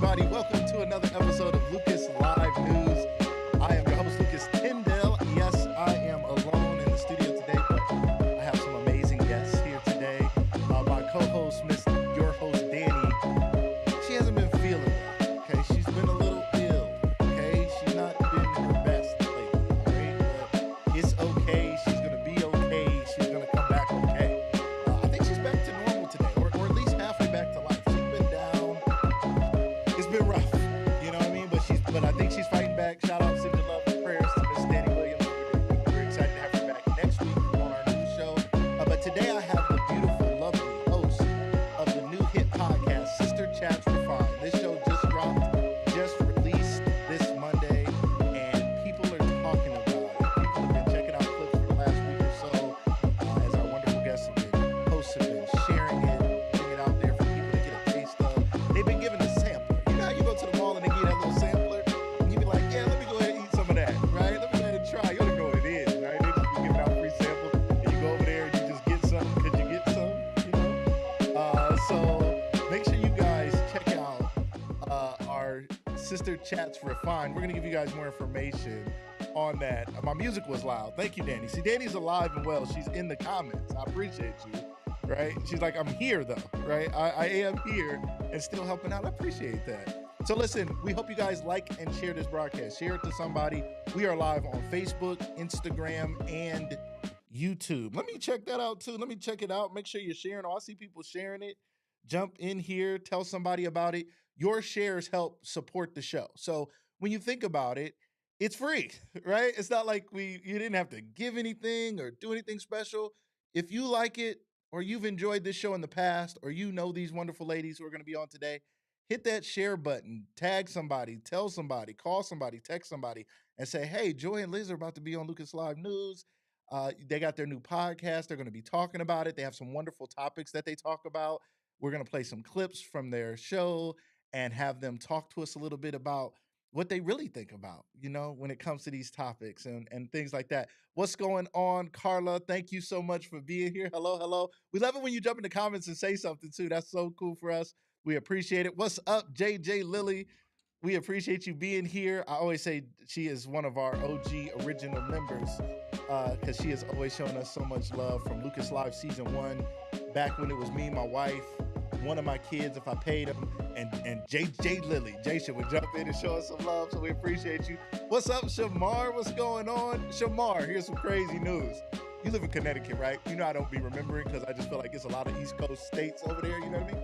everybody? Welcome to another episode of Lucas Live News. I am your host, Lucas Tyndale. Yes, I am alone in the studio today, but I have some amazing guests here today. My co-host, Miss Your Host, Danny, she hasn't been feeling well, okay? She's been a little ill, okay? She's not been her best lately, all right? But it's okay. She's going to be okay. She's going to come back okay. I think she's back to normal today, or at least halfway back to life. She's been down. It's been rough, you know what I mean? But I think she's fighting back. Shout out, sending love and prayers to Miss Danny Williams. We're excited to have her back next week on our new show. But today I have the beautiful, lovely host of the new hit podcast, Sister Chats Refined. This show just dropped, just released this Monday, and people are talking about it. People have been checking out clips for the last week or so, as our wonderful guests have been, hosts have been sharing it, putting it out there for people to get a taste of. They've been giving a sampler. You know how you go to the mall and they give you that little sampler, and you be like, yeah, let me go ahead and eat some of that, right? Let me go ahead and try. You don't even know what it is, right? They just be giving out free samples, and you go over there and you just get some because you get some, you know? So make sure you guys check out our Sister Chats Refined. We're going to give you guys more information on that. My music was loud. Thank you, Danny. See, Danny's alive and well. She's in the comments. I appreciate you, right? She's like, I'm here, though, right? I am here and still helping out. I appreciate that. So listen, we hope you guys like and share this broadcast. Share it to somebody. We are live on Facebook, Instagram, and YouTube. Let me check that out, too. Let me check it out. Make sure you're sharing. Oh, I see people sharing it. Jump in here. Tell somebody about it. Your shares help support the show. So when you think about it, it's free, right? It's not like you didn't have to give anything or do anything special. If you like it or you've enjoyed this show in the past or you know these wonderful ladies who are going to be on today, hit that share button, tag somebody, tell somebody, call somebody, text somebody, and say, hey, Joy and Liz are about to be on Lucas Live News. They got their new podcast. They're going to be talking about it. They have some wonderful topics that they talk about. We're going to play some clips from their show and have them talk to us a little bit about what they really think about, you know, when it comes to these topics and things like that. What's going on, Carla? Thank you so much for being here. Hello, hello. We love it when you jump in the comments and say something too. That's so cool for us. We appreciate it. What's up, JJ Lily? We appreciate you being here. I always say she is one of our OG original members because she has always shown us so much love from Lucas Live Season 1, back when it was me, my wife, one of my kids, if I paid him, and JJ Lily. Jason would jump in and show us some love, so we appreciate you. What's up, Shamar? What's going on? Shamar, here's some crazy news. You live in Connecticut, right? You know I don't be remembering because I just feel like it's a lot of East Coast states over there, you know what I mean?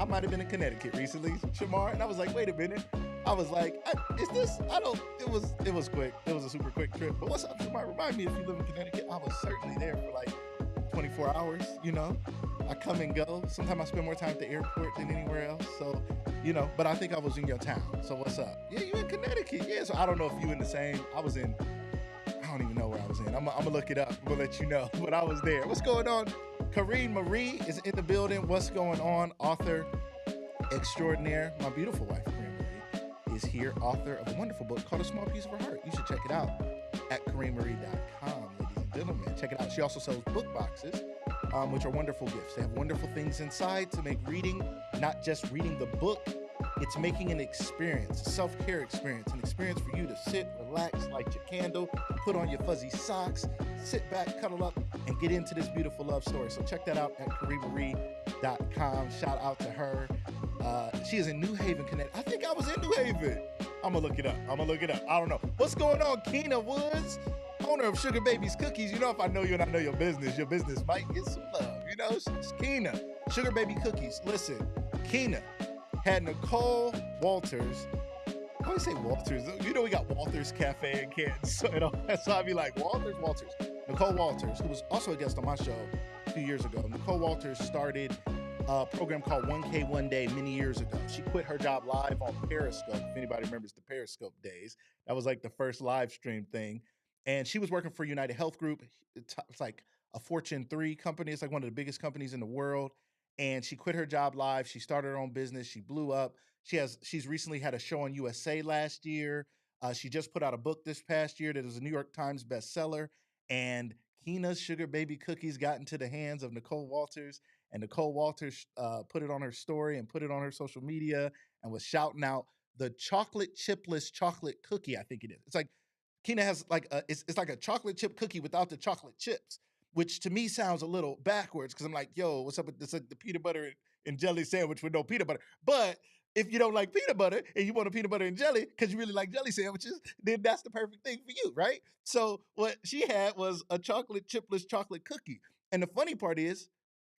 I might have been in Connecticut recently, Shamar, and I was like, wait a minute. I was like, is this, it was quick. It was a super quick trip. But what's up, Shamar? Remind me if you live in Connecticut. I was certainly there for like 24 hours, you know? I come and go. Sometimes I spend more time at the airport than anywhere else. So, you know, but I think I was in your town. So what's up? Yeah, you in Connecticut. Yeah, so I don't know if you in the same. I don't even know where I was in. I'm going to look it up. We'll let you know. But I was there. What's going on? Karine Marie is in the building. What's going on? Author extraordinaire. My beautiful wife, Karine Marie, is here. Author of a wonderful book called A Small Piece of Her Heart. You should check it out at KarineMarie.com, ladies and gentlemen. Check it out. She also sells book boxes, which are wonderful gifts. They have wonderful things inside to make reading not just reading the book, it's making an experience, a self-care experience, an experience for you to sit, relax, light your candle, put on your fuzzy socks, sit back, cuddle up, and get into this beautiful love story. So check that out at KarineMarie.com. Shout out to her. She is in New Haven, Connecticut. I think I was in New Haven. I'm going to look it up. I don't know. What's going on, Keena Woods? Owner of Sugar Baby's Cookies. You know, if I know you and I know your business might get some love. You know, it's Keena. Sugar Baby Cookies. Listen, Keena had Nicole Walters. I always say Walters. You know, we got Walters Cafe and Canton. So I'd be like, Walters. Nicole Walters, who was also a guest on my show a few years ago. Nicole Walters started a program called 1K One Day many years ago. She quit her job live on Periscope. If anybody remembers the Periscope days, that was like the first live stream thing. And she was working for United Health Group. It's like a Fortune 3 company. It's like one of the biggest companies in the world. And she quit her job live. She started her own business. She blew up. She's recently had a show on USA last year. She just put out a book this past year that is a New York Times bestseller. And Keena's Sugar Baby Cookies got into the hands of Nicole Walters. and Nicole Walters put it on her story and put it on her social media and was shouting out the chocolate chipless chocolate cookie. I think it is. It's like Kina has like it's like a chocolate chip cookie without the chocolate chips, which to me sounds a little backwards because I'm like, yo, what's up with this? Like the peanut butter and jelly sandwich with no peanut butter. But if you don't like peanut butter and you want a peanut butter and jelly because you really like jelly sandwiches, then that's the perfect thing for you, right? So what she had was a chocolate chipless chocolate cookie. And the funny part is,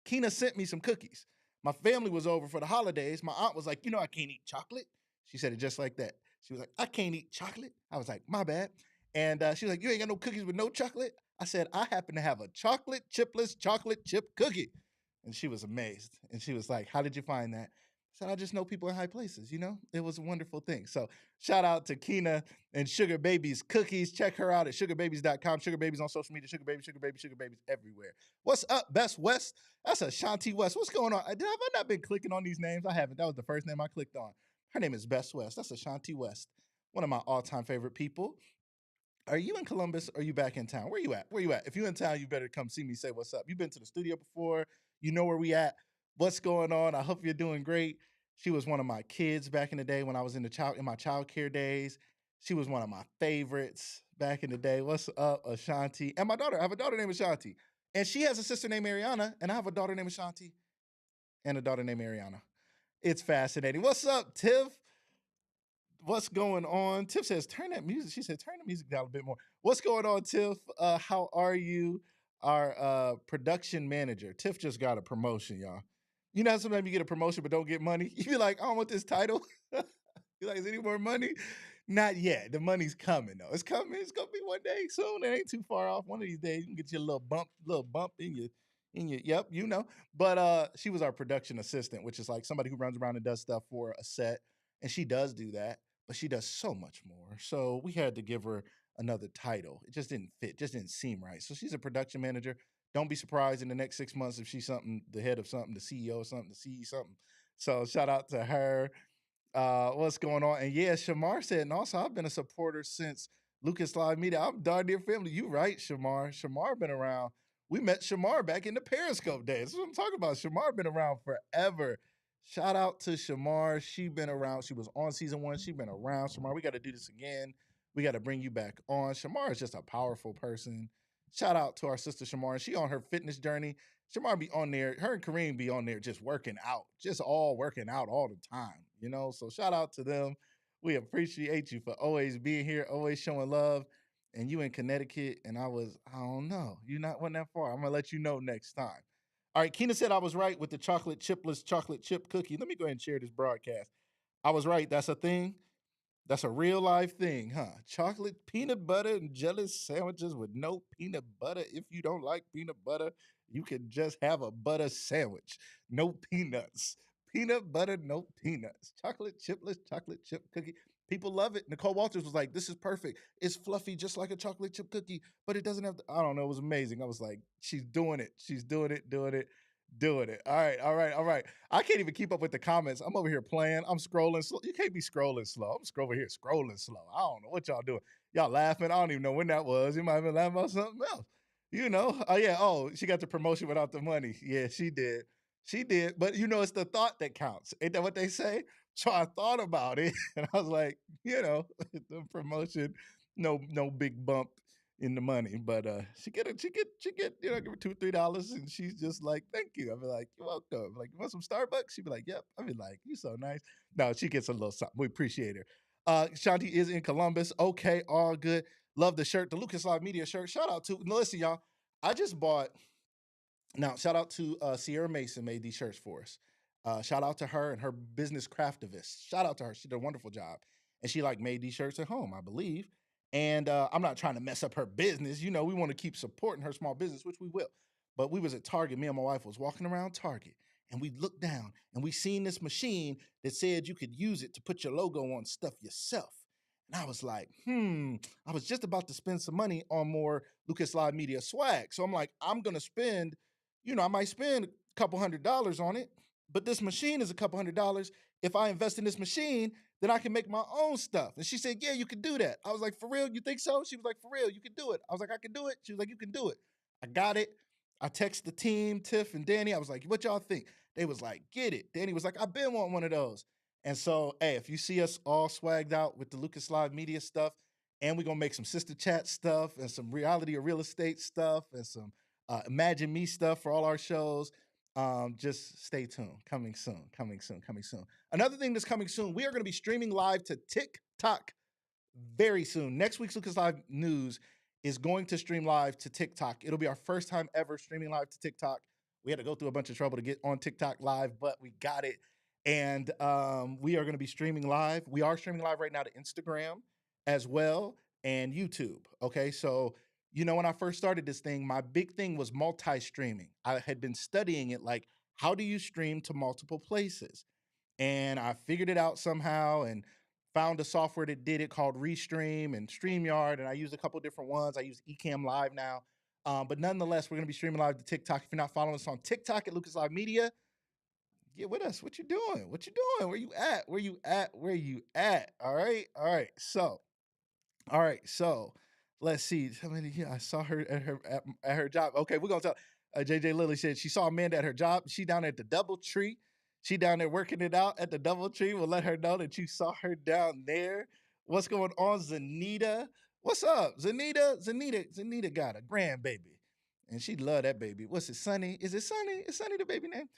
Kina sent me some cookies. My family was over for the holidays. My aunt was like, I can't eat chocolate. She said it just like that. She was like, I can't eat chocolate. I was like, my bad. And she was like, you ain't got no cookies with no chocolate? I said, I happen to have a chocolate chipless chocolate chip cookie. And she was amazed. And she was like, how did you find that? I said, I just know people in high places, It was a wonderful thing. So shout out to Kina and Sugar Babies Cookies. Check her out at sugarbabies.com. Sugar Babies on social media. Sugar Babies everywhere. What's up, Best West? That's Ashanti West. What's going on? Have I not been clicking on these names? I haven't. That was the first name I clicked on. Her name is Best West. That's Ashanti West, one of my all-time favorite people. Are you in Columbus or are you back in town? Where you at? Where you at? If you in town, you better come see me, say what's up. You've been to the studio before. You know where we at. What's going on? I hope you're doing great. She was one of my kids back in the day when I was in my child care days. She was one of my favorites back in the day. What's up, Ashanti? And my daughter, I have a daughter named Ashanti. And she has a sister named Ariana, and I have a daughter named Ashanti and a daughter named Ariana. It's fascinating. What's up, Tiff? What's going on? Tiff says, turn that music. She said, turn the music down a bit more. What's going on, Tiff? How are you? Our production manager. Tiff just got a promotion, y'all. You know how sometimes you get a promotion but don't get money? You be like, I don't want this title. You're like, is any more money? Not yet. The money's coming though. It's coming. It's gonna be one day soon. It ain't too far off. One of these days, you can get your little bump in your yep, But she was our production assistant, which is like somebody who runs around and does stuff for a set. And she does do that, but she does so much more. So we had to give her another title. It just didn't fit, just didn't seem right. So she's a production manager. Don't be surprised in the next 6 months if she's something, the head of something, the CEO of something, the CE something. So shout out to her. What's going on? And yeah, Shamar said, and also I've been a supporter since Lucas Live Media. I'm darn near family. You right, Shamar. Shamar been around. We met Shamar back in the Periscope days. That's what I'm talking about. Shamar been around forever. Shout out to Shamar. She been around. She was on season 1. She been around. Shamar, we got to do this again. We got to bring you back on. Shamar is just a powerful person. Shout out to our sister Shamar. She on her fitness journey. Shamar be on there. Her and Kareem be on there just working out, just all working out all the time. So shout out to them. We appreciate you for always being here, always showing love. And you in Connecticut, and I don't know. You not went that far. I'm gonna let you know next time. All right, Keena said I was right with the chocolate chipless chocolate chip cookie. Let me go ahead and share this broadcast. I was right. That's a thing. That's a real life thing, huh? Chocolate peanut butter and jelly sandwiches with no peanut butter. If you don't like peanut butter, you can just have a butter sandwich. No peanuts. Peanut butter, no peanuts. Chocolate chipless chocolate chip cookie. People love it. Nicole Walters was like, this is perfect. It's fluffy just like a chocolate chip cookie, but it doesn't have I don't know. It was amazing. I was like, she's doing it. She's doing it, doing it, doing it. All right, all right, all right. I can't even keep up with the comments. I'm over here playing. I'm scrolling slow. You can't be scrolling slow. I'm over here scrolling slow. I don't know what y'all doing. Y'all laughing. I don't even know when that was. You might have been laughing about something else. Oh, yeah. Oh, she got the promotion without the money. Yeah, she did. She did. But it's the thought that counts. Ain't that what they say? So I thought about it and I was like, the promotion, no big bump in the money, but she get give her $2-3, and she's just like, thank you. I'll be like, you're welcome. Like, you want some Starbucks? She'd be like, yep. I'll be like, you so nice. No, she gets a little something. We appreciate her. Shanti is in Columbus. Okay, all good. Love the shirt, the Lucas Live Media shirt. Shout out to listen, y'all. I just bought. Now, shout out to Sierra Mason made these shirts for us. Shout out to her and her business craftivist. Shout out to her. She did a wonderful job. And she made these shirts at home, I believe. And I'm not trying to mess up her business. We want to keep supporting her small business, which we will. But we was at Target. Me and my wife was walking around Target, and we looked down and we seen this machine that said you could use it to put your logo on stuff yourself. And I was like, I was just about to spend some money on more Lucas Live Media swag. So I'm like, I'm going to spend I might spend a couple $100s on it, but this machine is a couple $100. If I invest in this machine, then I can make my own stuff. And she said, yeah, you can do that. I was like, for real? You think so? She was like, for real, you can do it. I was like, I can do it. She was like, you can do it. I got it. I text the team, Tiff and Danny. I was like, what y'all think? They was like, get it. Danny was like, I've been wanting one of those. And so, hey, if you see us all swagged out with the Lucas Live Media stuff, and we're gonna make some sister chat stuff and some reality or real estate stuff and some Imagine Me stuff for all our shows. Just stay tuned. Coming soon, coming soon, coming soon. Another thing that's coming soon, we are going to be streaming live to TikTok very soon. Next week's Lucas Live News is going to stream live to TikTok. It'll be our first time ever streaming live to TikTok. We had to go through a bunch of trouble to get on TikTok live, but we got it. And we are going to be streaming live. We are streaming live right now to Instagram as well and YouTube. Okay. So, when I first started this thing, my big thing was multi streaming. I had been studying it like, how do you stream to multiple places? And I figured it out somehow and found a software that did it called Restream and StreamYard. And I use a couple different ones. I use Ecamm Live now. But nonetheless, we're going to be streaming live to TikTok. If you're not following us on TikTok at Lucas Live Media, get with us. What you doing? What you doing? Where you at? Where you at? Where you at? All right. All right. So let's see. Yeah, I saw her at her job. Okay, we're gonna tell. JJ Lilly said she saw Amanda at her job. She down at the DoubleTree. She down there working it out at the DoubleTree. We'll let her know that you saw her down there. What's going on, Zanita? What's up, Zanita? Zanita got a grandbaby, and she love that baby. What's it, Sunny? Is it Sunny? Is Sunny the baby name?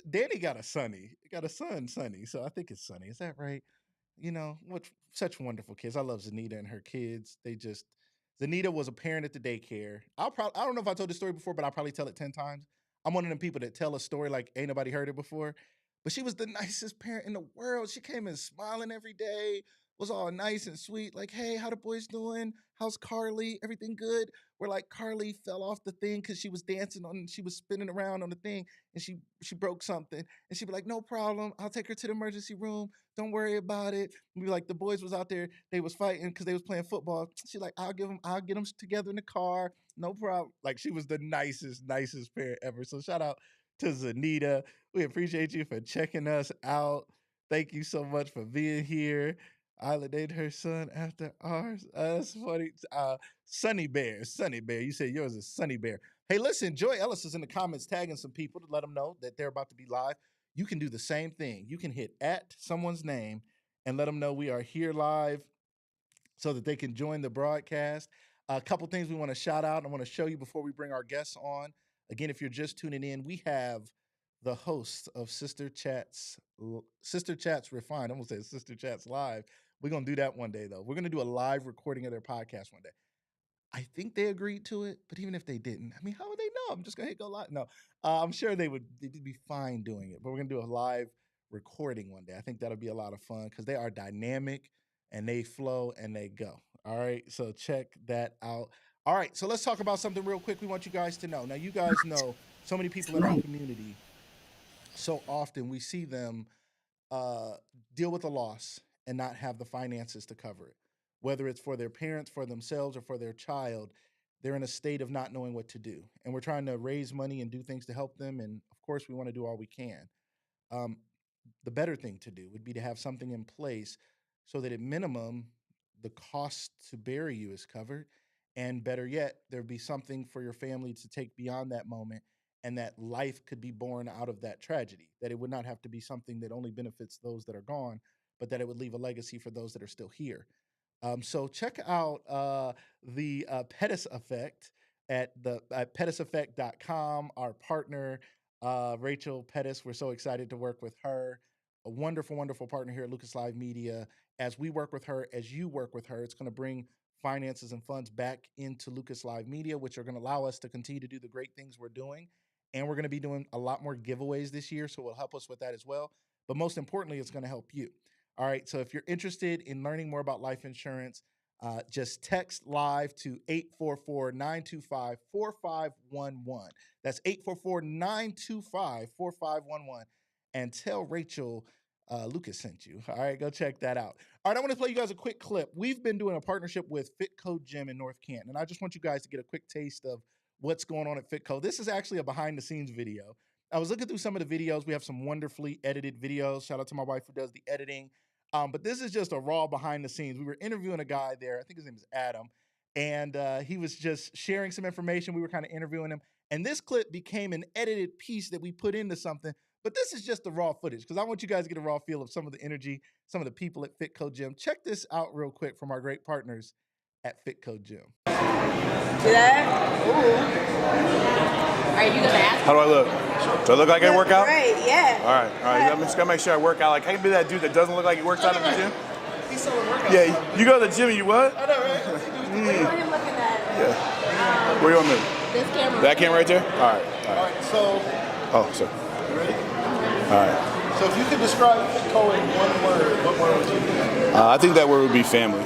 Danny got a Sunny. Got a son, Sunny. So I think it's Sunny. Is that right? What such wonderful kids. I love Zanita and her kids. Zanita was a parent at the daycare. I don't know if I told this story before, but I'll probably tell it 10 times. I'm one of them people that tell a story like ain't nobody heard it before. But she was the nicest parent in the world. She came in smiling every day, was all nice and sweet. Like, hey, how the boys doing? How's Carly? Everything good? Where like Carly fell off the thing because she was dancing on, she was spinning around on the thing and she broke something. And she'd be like, no problem. I'll take her to the emergency room. Don't worry about it. We like the boys was out there, they was fighting because they was playing football. She like, I'll get them together in the car. No problem. Like she was the nicest parent ever. So shout out to Zanita. We appreciate you for checking us out. Thank you so much for being here. Isla named her son after ours. That's funny. Sunny Bear. You said yours is Sunny Bear. Hey, listen, Joy Ellis is in the comments tagging some people to let them know that they're about to be live. You can do the same thing. You can hit at someone's name and let them know we are here live so that they can join the broadcast. A couple things we want to shout out. I want to show you before we bring our guests on. Again, if you're just tuning in, we have the host of Sister Chats Refined. I'm gonna say Sister Chats Live. We're gonna do that one day though. We're gonna do a live recording of their podcast one day. I think they agreed to it, but even if they didn't, I mean, how would they know? I'm just gonna hit go live. No, I'm sure they'd be fine doing it. But we're gonna do a live recording one day. I think that'll be a lot of fun because they are dynamic and they flow and they go. All right, so check that out. All right, so let's talk about something real quick. We want you guys to know. Now, you guys know so many people in our community. So often we see them uh, deal with a loss and not have the finances to cover it. Whether it's for their parents, for themselves, or for their child, they're in a state of not knowing what to do. And we're trying to raise money and do things to help them. And of course, we want to do all we can. Um, the better thing to do would be to have something in place so that at minimum, the cost to bury you is covered. And better yet, there'd be something for your family to take beyond that moment and that life could be born out of that tragedy, that it would not have to be something that only benefits those that are gone, but that it would leave a legacy for those that are still here. So check out the Pettis Effect at pettiseffect.com. Our partner, Rachel Pettis, we're so excited to work with her. A wonderful, wonderful partner here at Lucas Live Media. As we work with her, as you work with her, it's going to bring finances and funds back into Lucas Live Media, which are going to allow us to continue to do the great things we're doing. And we're going to be doing a lot more giveaways this year, so it will help us with that as well. But most importantly, it's going to help you. All right. So if you're interested in learning more about life insurance, just text live to 844-925-4511. That's 844-925-4511. And tell Rachel Lucas sent you. All right. Go check that out. All right. I want to play you guys a quick clip. We've been doing a partnership with Fitco Gym in North Canton. And I just want you guys to get a quick taste of what's going on at Fitco. This is actually a behind the scenes video. I was looking through some of the videos. We have some wonderfully edited videos. Shout out to my wife who does the editing. But this is just a raw behind the scenes. We were interviewing a guy there. I think his name is Adam. And he was just sharing some information. We were kind of interviewing him. And this clip became an edited piece that we put into something. But this is just the raw footage because I want you guys to get a raw feel of some of the energy, some of the people at Fitco Gym. Check this out real quick from our great partners at Fitco Gym. See that? Ooh. All right, you gonna ask? How do I look? Do I look like I work out? Great, yeah. All right. Yeah. I'm just gonna make sure I work out. Like, I can be that dude that doesn't look like he works out at the gym. He's selling workouts. Yeah, you go to the gym and you what? I know, right? What do you want him looking at? Yeah. Where you want me? This camera. That camera right there? All right. All right, so. Oh, sorry. You ready? All right. So if you could describe Fitco in one word, what word would you use? I think that word would be family.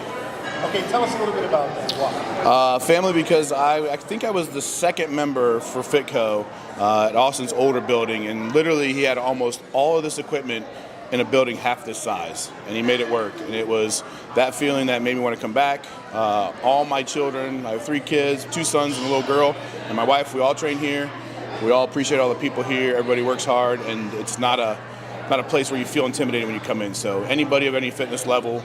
Okay, tell us a little bit about that. Why? Family because I think I was the second member for Fitco at Austin's older building, and literally he had almost all of this equipment in a building half this size, and he made it work. And it was that feeling that made me want to come back. All my children, I have 3 kids, 2 sons and a little girl, and my wife, we all train here. We all appreciate all the people here. Everybody works hard, and it's not a place where you feel intimidated when you come in. So anybody of any fitness level,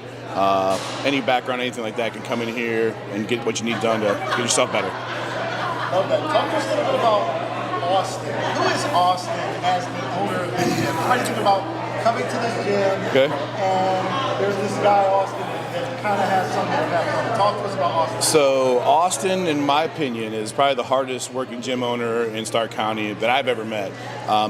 any background, anything like that can come in here and get what you need done to get yourself better. Love that. Talk to us a little bit about Austin. Who is Austin as the owner of this gym? We're talking about coming to this gym, Okay. and there's this guy, Austin, that kind of has something of that. Talk to us about Austin. So Austin, in my opinion, is probably the hardest working gym owner in Stark County that I've ever met.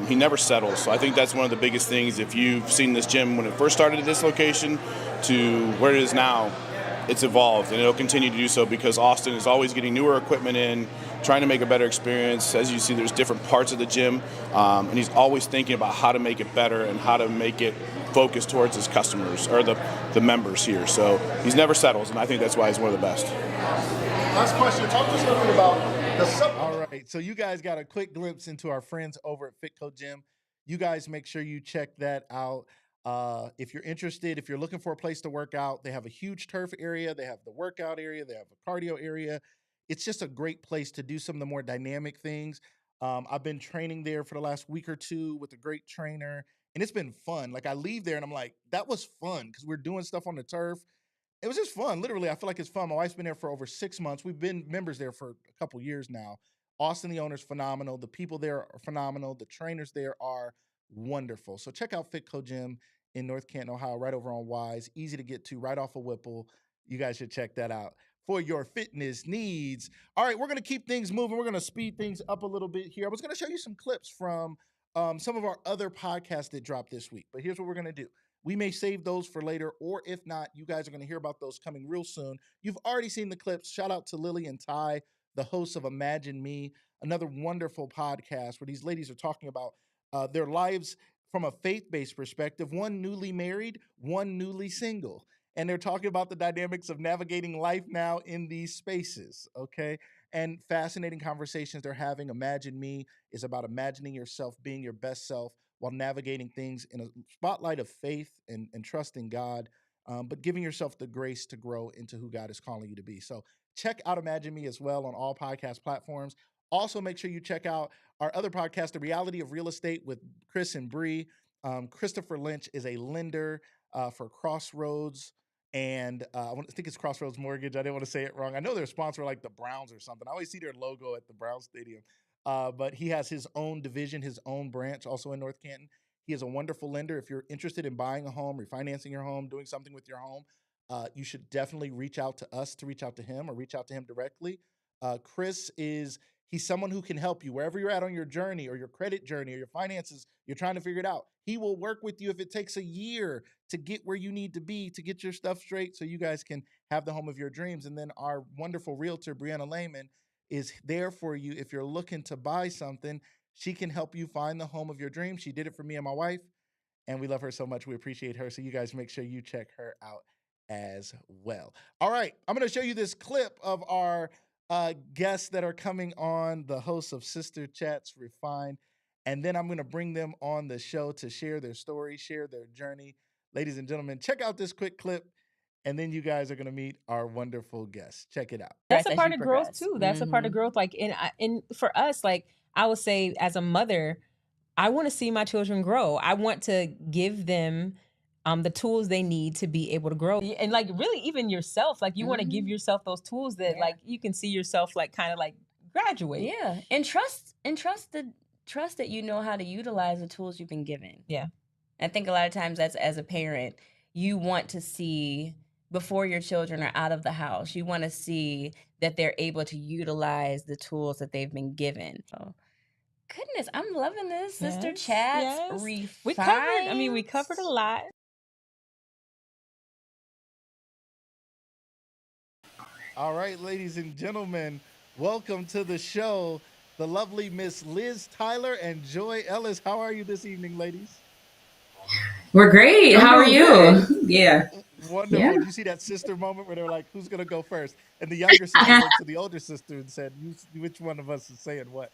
He never settles. So I think that's one of the biggest things. If you've seen this gym when it first started at this location to where it is now, it's evolved, and it'll continue to do so because Austin is always getting newer equipment in, trying to make a better experience. As you see, there's different parts of the gym, and he's always thinking about how to make it better and how to make it focused towards his customers or the members here. So he's never settles, and I think that's why he's one of the best. Last question. Talk to us a little bit about the All right, so you guys got a quick glimpse into our friends over at Fitco Gym. You guys make sure you check that out. If you're interested, if you're looking for a place to work out, they have a huge turf area. They have the workout area. They have a cardio area. It's just a great place to do some of the more dynamic things. I've been training there for the last week or 2 with a great trainer, and it's been fun. Like I leave there and I'm like, that was fun because we're doing stuff on the turf. It was just fun. Literally, I feel like it's fun. My wife's been there for over 6 months. We've been members there for a couple years now. Austin, the owner's phenomenal. The people there are phenomenal. The trainers there are wonderful. So check out Fitco Gym in North Canton, Ohio, right over on Wise. Easy to get to, right off of Whipple. You guys should check that out for your fitness needs. All right, we're going to keep things moving. We're going to speed things up a little bit here. I was going to show you some clips from some of our other podcasts that dropped this week, but here's what we're going to do. We may save those for later, or if not, you guys are going to hear about those coming real soon. You've already seen the clips. Shout out to Lily and Ty, the hosts of Imagine Me, another wonderful podcast where these ladies are talking about their lives from a faith-based perspective, one newly married, one newly single. And they're talking about the dynamics of navigating life now in these spaces, okay? And fascinating conversations they're having. Imagine Me is about imagining yourself being your best self while navigating things in a spotlight of faith and trusting God, but giving yourself the grace to grow into who God is calling you to be. So check out Imagine Me as well on all podcast platforms. Also, make sure you check out our other podcast, The Reality of Real Estate with Chris and Bree. Christopher Lynch is a lender for Crossroads, and I think it's Crossroads Mortgage. I didn't want to say it wrong. I know they're a sponsor like the Browns or something. I always see their logo at the Browns Stadium. But he has his own division, his own branch also in North Canton. He is a wonderful lender. If you're interested in buying a home, refinancing your home, doing something with your home, you should definitely reach out to us to reach out to him or reach out to him directly. Chris he's someone who can help you wherever you're at on your journey or your credit journey or your finances. You're trying to figure it out. He will work with you if it takes a year to get where you need to be, to get your stuff straight so you guys can have the home of your dreams. And then our wonderful realtor, Brianna Lehman, is there for you if you're looking to buy something. She can help you find the home of your dreams. She did it for me and my wife, and we love her so much. We appreciate her. So you guys make sure you check her out as well. All right, I'm going to show you this clip of our guests that are coming on, the hosts of Sister Chats Refined, and then I'm going to bring them on the show to share their story, share their journey. Ladies and gentlemen, check out this quick clip, and then you guys are going to meet our wonderful guests. Check it out. That's a part of growth too. That's a part of growth. Like, and for us, like I would say as a mother, I want to see my children grow. I want to give them the tools they need to be able to grow. And like really even yourself, like you want to give yourself those tools that like you can see yourself like kind of like graduate. Yeah, and trust that you know how to utilize the tools you've been given. Yeah. I think a lot of times as a parent, you want to see before your children are out of the house, you want to see that they're able to utilize the tools that they've been given. So, goodness, I'm loving this. Sister Yes, Chats yes. refined. We covered a lot. All right, ladies and gentlemen, welcome to the show. The lovely Miss Liz Tyler and Joy Ellis. How are you this evening, ladies? We're great. How are you? Yeah. Wonderful. Yeah. Did you see that sister moment where they're like, "Who's gonna go first?" And the younger sister looked to the older sister and said, Which one of us is saying what?"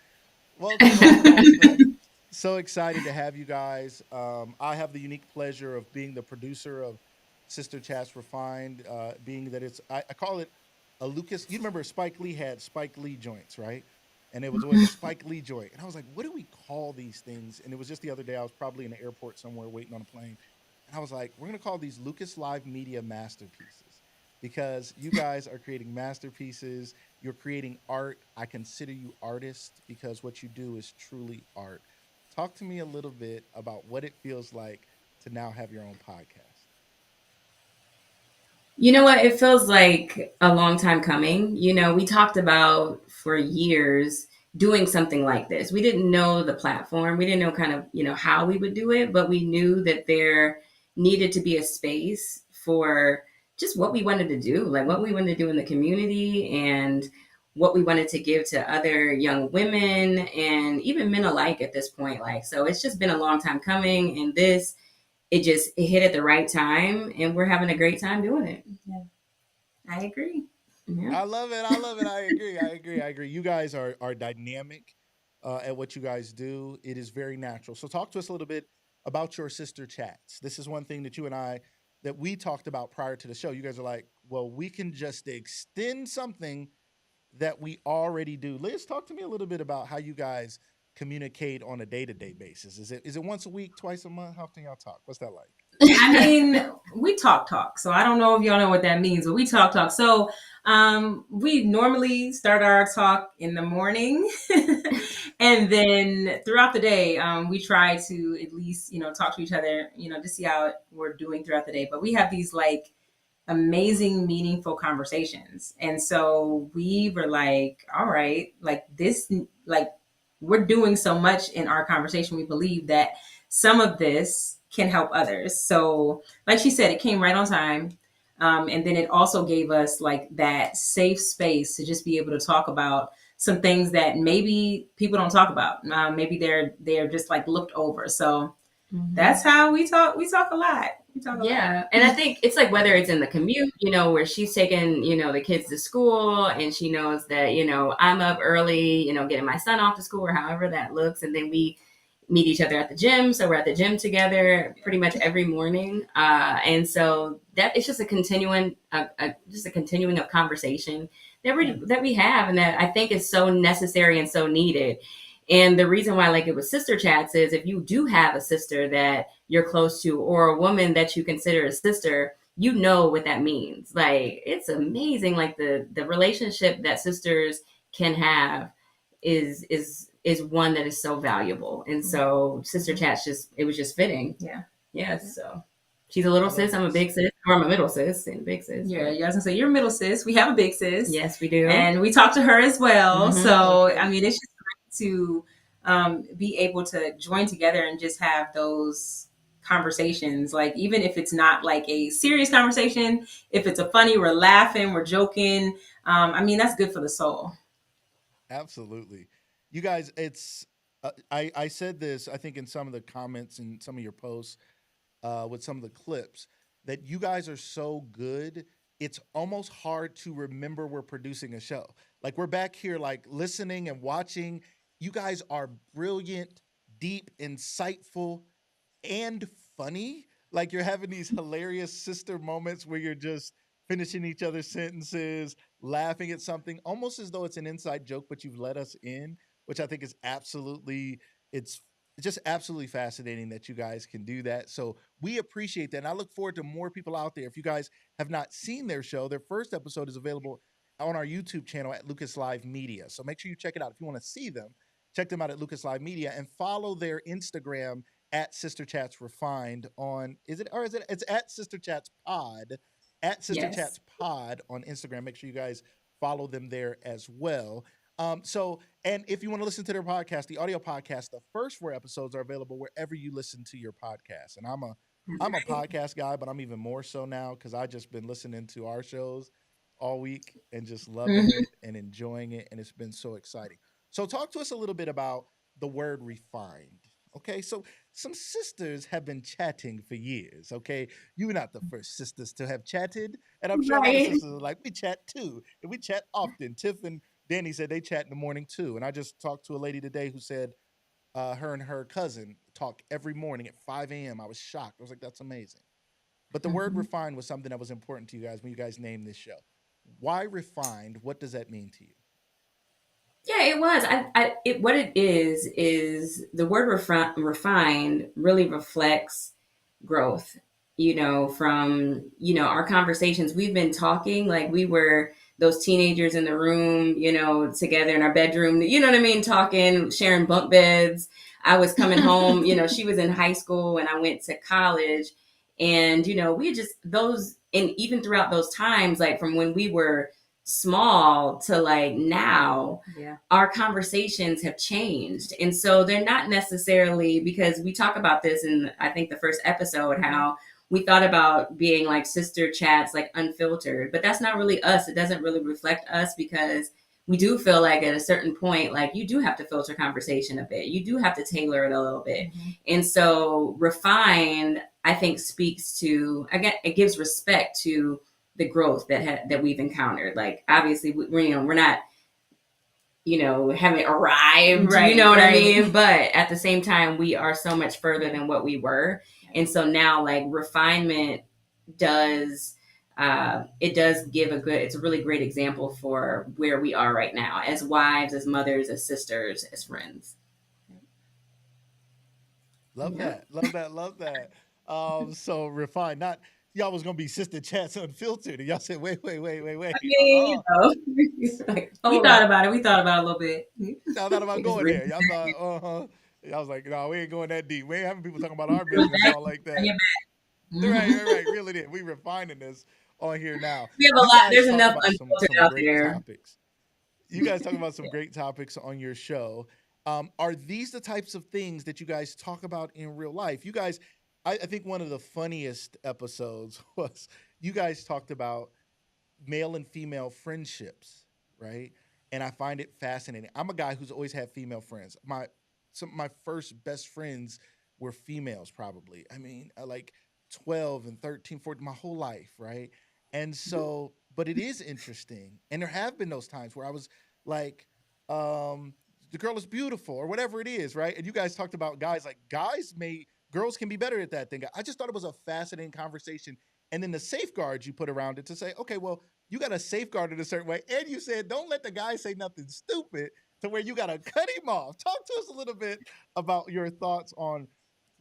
Welcome, welcome, welcome. So excited to have you guys. I have the unique pleasure of being the producer of Sister Chats Refined, being that I call it a Lucas. You remember Spike Lee had Spike Lee joints, right? And it was always a Spike Lee joint. And I was like, what do we call these things? And it was just the other day, I was probably in the airport somewhere waiting on a plane. And I was like, we're going to call these Lucas Live Media Masterpieces because you guys are creating masterpieces. You're creating art. I consider you artists because what you do is truly art. Talk to me a little bit about what it feels like to now have your own podcast. You know what? It feels like a long time coming. We talked about for years doing something like this. We didn't know the platform. We didn't know kind of, how we would do it, but we knew that there needed to be a space for just what we wanted to do, like what we wanted to do in the community and what we wanted to give to other young women and even men alike at this point. Like, so it's just been a long time coming. And it hit at the right time and we're having a great time doing it. Yeah, I agree. Yeah. I love it. I love it. I agree. I agree. I agree. You guys are dynamic at what you guys do. It is very natural. So talk to us a little bit about your sister chats. This is one thing that you and I that we talked about prior to the show. You guys are like, well, we can just extend something that we already do. Liz, talk to me a little bit about how you guys communicate on a day-to-day basis. Is it once a week, twice a month? How often y'all talk? What's that like? I mean, we talk. So I don't know if y'all know what that means, but we talk. So we normally start our talk in the morning. And then throughout the day, we try to at least, talk to each other, to see how we're doing throughout the day. But we have these like amazing, meaningful conversations. And so we were like, all right, like this, like we're doing so much in our conversation. We believe that some of this can help others. So, like she said, it came right on time. And then it also gave us like that safe space to just be able to talk about some things that maybe people don't talk about. Maybe they're just like looked over. So that's how we talk. We talk a lot. We talk a Yeah, lot. and I think it's like whether it's in the commute, where she's taking, the kids to school and she knows that, I'm up early, getting my son off to school or however that looks. And then we meet each other at the gym. So we're at the gym together pretty much every morning. And so that it's just just a continuing of conversation that we have and that I think is so necessary and so needed. And the reason why I like it with sister chats is if you do have a sister that you're close to or a woman that you consider a sister, you know what that means. Like it's amazing. Like the relationship that sisters can have is one that is so valuable. And so sister chats it was just fitting. Yeah. Yes. So she's a little sis. I'm a big sis. Or I'm a middle sis and a big sis. Yeah, you guys can say you're a middle sis. We have a big sis. Yes, we do. And we talk to her as well. Mhm. So, Okay. I mean, it's just great to be able to join together and just have those conversations. Like, even if it's not like a serious conversation, if it's a funny, we're laughing, we're joking. I mean, that's good for the soul. Absolutely. You guys, it's I said this I think in some of the comments and some of your posts with some of the clips that you guys are so good. It's almost hard to remember we're producing a show. Like we're back here, like listening and watching. You guys are brilliant, deep, insightful, and funny. Like you're having these hilarious sister moments where you're just finishing each other's sentences, laughing at something, almost as though it's an inside joke, but you've let us in, which I think is it's just absolutely fascinating that you guys can do that. So we appreciate that. And I look forward to more people out there. If you guys have not seen their show, their first episode is available on our YouTube channel at Lucas Live Media. So make sure you check it out. If you want to see them, check them out at Lucas Live Media and follow their Instagram at Sister Chats Refined on, it's at Sister Chats Pod, at Sister Yes. Chats Pod on Instagram. Make sure you guys follow them there as well. And if you want to listen to their podcast, the audio podcast, the first 4 episodes are available wherever you listen to your podcast. And I'm a podcast guy, but I'm even more so now because I just been listening to our shows all week and just loving it and enjoying it. And it's been so exciting. So talk to us a little bit about the word refined. Okay, so some sisters have been chatting for years. Okay, you're not the first sisters to have chatted, and I'm sure other Right. sisters are like, we chat too, and we chat often. Tiff and Danny said they chat in the morning too, and I just talked to a lady today who said her and her cousin talk every morning at 5 a.m. I was shocked. I was like, that's amazing. But the word refined was something that was important to you guys when you guys named this show. Why refined? What does that mean to you? Yeah, it was. What it is the word refined really reflects growth. From our conversations, we've been talking like we were those teenagers in the room, together in our bedroom. You know what I mean? Talking, sharing bunk beds. I was coming home. She was in high school and I went to college, and we just those, and even throughout those times, like from when we were small to like now, our conversations have changed. And so they're not necessarily, because we talk about this in, I think, the first episode, how we thought about being like sister chats, like unfiltered, but that's not really us. It doesn't really reflect us, because we do feel like at a certain point, like you do have to filter conversation a bit. You do have to tailor it a little bit. And so refined, I think, speaks to, again, it gives respect to the growth that we've encountered. Like, obviously we're not, haven't arrived, Right, you know what I right. mean? But at the same time, we are so much further than what we were. And so now, like, refinement does, it does give it's a really great example for where we are right now as wives, as mothers, as sisters, as friends. Love that. So refined, not y'all was gonna be sister chats unfiltered, and y'all said, wait. I mean, like, We thought about it. We thought about it a little bit. Y'all thought about going there. Y'all thought, Y'all was like, no, we ain't going that deep. We ain't having people talking about our business all like that. Right. Really did. We refining this on here now. We have a lot. There's enough unfiltered out there. Topics. You guys talk about some great topics on your show. Are these the types of things that you guys talk about in real life? You guys, I think one of the funniest episodes was you guys talked about male and female friendships, right? And I find it fascinating. I'm a guy who's always had female friends. Some of my first best friends were females, probably. I mean, like 12 and 13, 14, my whole life, right? And so, but it is interesting. And there have been those times where I was like, the girl is beautiful or whatever it is, right? And you guys talked about guys, like girls can be better at that thing. I just thought it was a fascinating conversation. And then the safeguards you put around it to say, okay, well, you got to safeguard it a certain way. And you said, don't let the guy say nothing stupid to where you got to cut him off. Talk to us a little bit about your thoughts on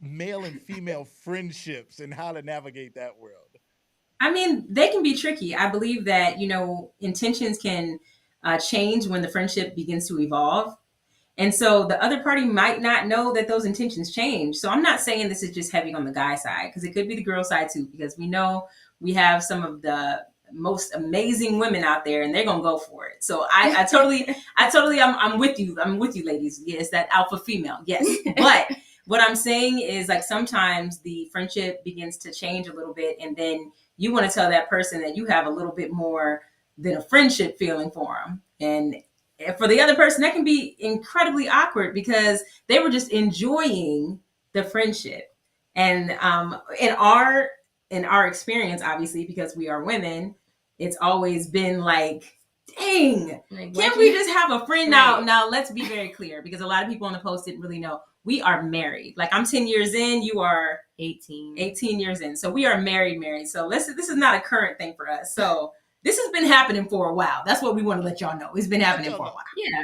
male and female friendships and how to navigate that world. I mean, they can be tricky. I believe that, intentions can change when the friendship begins to evolve. And so the other party might not know that those intentions change. So I'm not saying this is just heavy on the guy side, because it could be the girl side too, because we know we have some of the most amazing women out there and they're going to go for it. So I totally, I'm with you. I'm with you, ladies. Yes, that alpha female. Yes. But what I'm saying is, like, sometimes the friendship begins to change a little bit. And then you want to tell that person that you have a little bit more than a friendship feeling for them. And for the other person, that can be incredibly awkward because they were just enjoying the friendship. And in our experience, obviously, because we are women, it's always been like, dang, can't we just have a friend? Right. Now, let's be very clear, because a lot of people on the post didn't really know. We are married. Like, I'm 10 years in, you are 18 years in. So we are married. So this is not a current thing for us. So this has been happening for a while. That's what we want to let y'all know. It's been happening for a while. Yeah.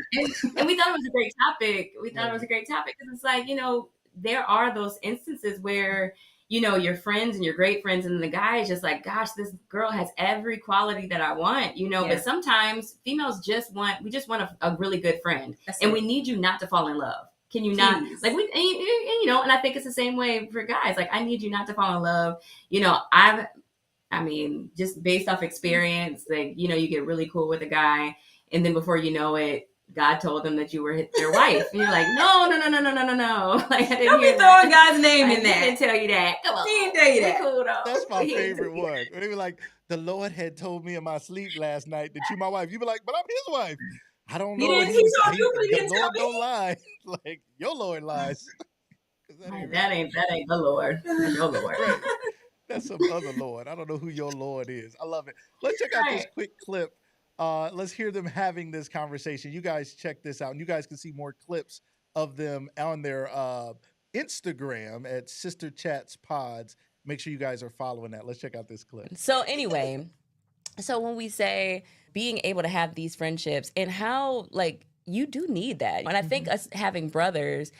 And we thought it was a great topic. Because it's like, there are those instances where, your friends and your great friends, and the guy is just like, gosh, this girl has every quality that I want, but sometimes females we just want a really good friend. And we need you not to fall in love. Can you not, like, and I think it's the same way for guys. Like, I need you not to fall in love. Just based off experience, like, you get really cool with a guy, and then before you know it, God told them that you were their wife. And you're like, no. Like, I didn't hear throwing God's name in that. He didn't tell you that. Come on. He didn't tell you that. Cool, though. That's my favorite one. They were like, the Lord had told me in my sleep last night that you my wife. You be like, but I'm his wife. I don't know. He told you, but he didn't the Lord tell me. don't lie. Like, your Lord lies. That ain't the Lord. That's your Lord. Right. That's some other Lord. I don't know who your Lord is. I love it. Let's check out this quick clip. Let's hear them having this conversation. You guys check this out, and you guys can see more clips of them on their Instagram at Sister Chats Pods. Make sure you guys are following that. Let's check out this clip. So anyway, when we say being able to have these friendships and how, like, you do need that. And I think us having brothers,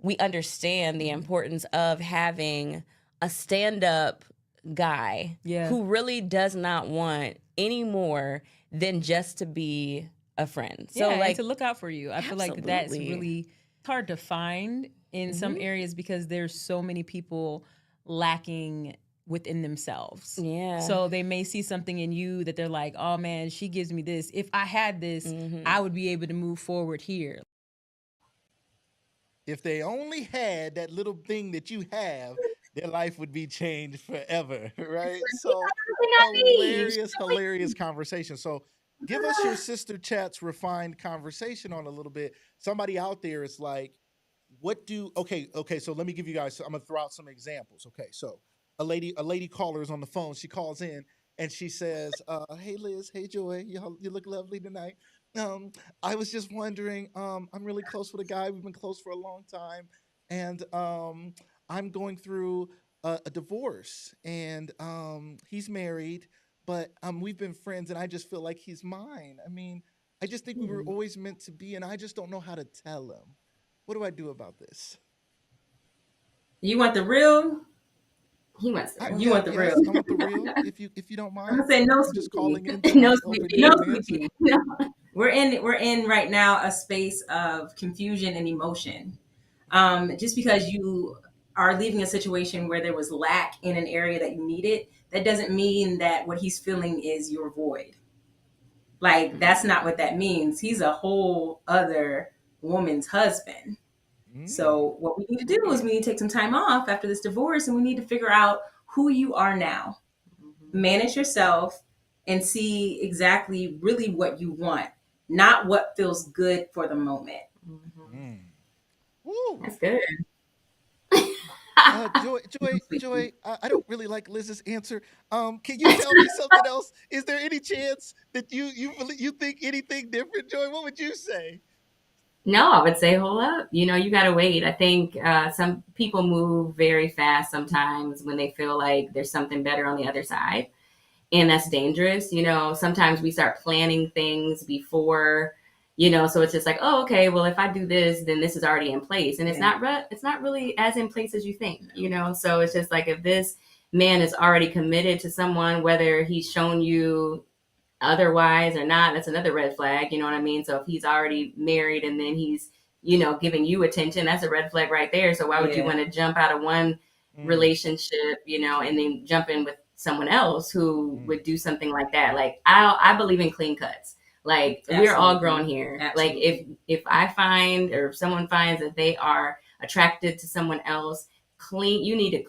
we understand the importance of having a stand-up guy who really does not want any more than just to be a friend. So and to look out for you. I feel like that's really hard to find in some areas because there's so many people lacking within themselves. Yeah. So they may see something in you that they're like, oh man, she gives me this. If I had this, I would be able to move forward here. If they only had that little thing that you have, their life would be changed forever, right? So hilarious conversation. So give us your Sister Chat's refined conversation on a little bit. Somebody out there is like, okay, so let me give you guys, I'm gonna throw out some examples. Okay, so a lady caller is on the phone. She calls in and she says, hey Liz, hey Joy, you look lovely tonight. I was just wondering, I'm really close with a guy. We've been close for a long time. And I'm going through a divorce, and he's married, but we've been friends, and I just feel like he's mine. I mean, I just think we were always meant to be, and I just don't know how to tell him. What do I do about this? You want the real? He wants the real. You want the real? I want the real. If you don't mind, I'm gonna say no. Just calling in. No, sweetie. No. We're in right now a space of confusion and emotion. Just because you are leaving a situation where there was lack in an area that you needed, that doesn't mean that what he's feeling is your void. Like, that's not what that means. He's a whole other woman's husband. So what we need to do is we need to take some time off after this divorce, and we need to figure out who you are now. Manage yourself and see exactly really what you want, not what feels good for the moment. That's good. Joy, I don't really like Liz's answer. Can you tell me something else? Is there any chance that you think anything different, Joy? What would you say? No, I would say hold up. You got to wait. I think some people move very fast sometimes when they feel like there's something better on the other side. And that's dangerous. Sometimes we start planning things before, so it's just like, oh, okay, well, if I do this, then this is already in place. And it's not really as in place as you think, So it's just like, if this man is already committed to someone, whether he's shown you otherwise or not, that's another red flag. You know what I mean? So if he's already married and then he's, giving you attention, that's a red flag right there. So why would you want to jump out of one relationship, and then jump in with someone else who would do something like that? Like, I believe in clean cuts. Like, we're all grown here. Absolutely. Like, if I find, or if someone finds that they are attracted to someone else, you need to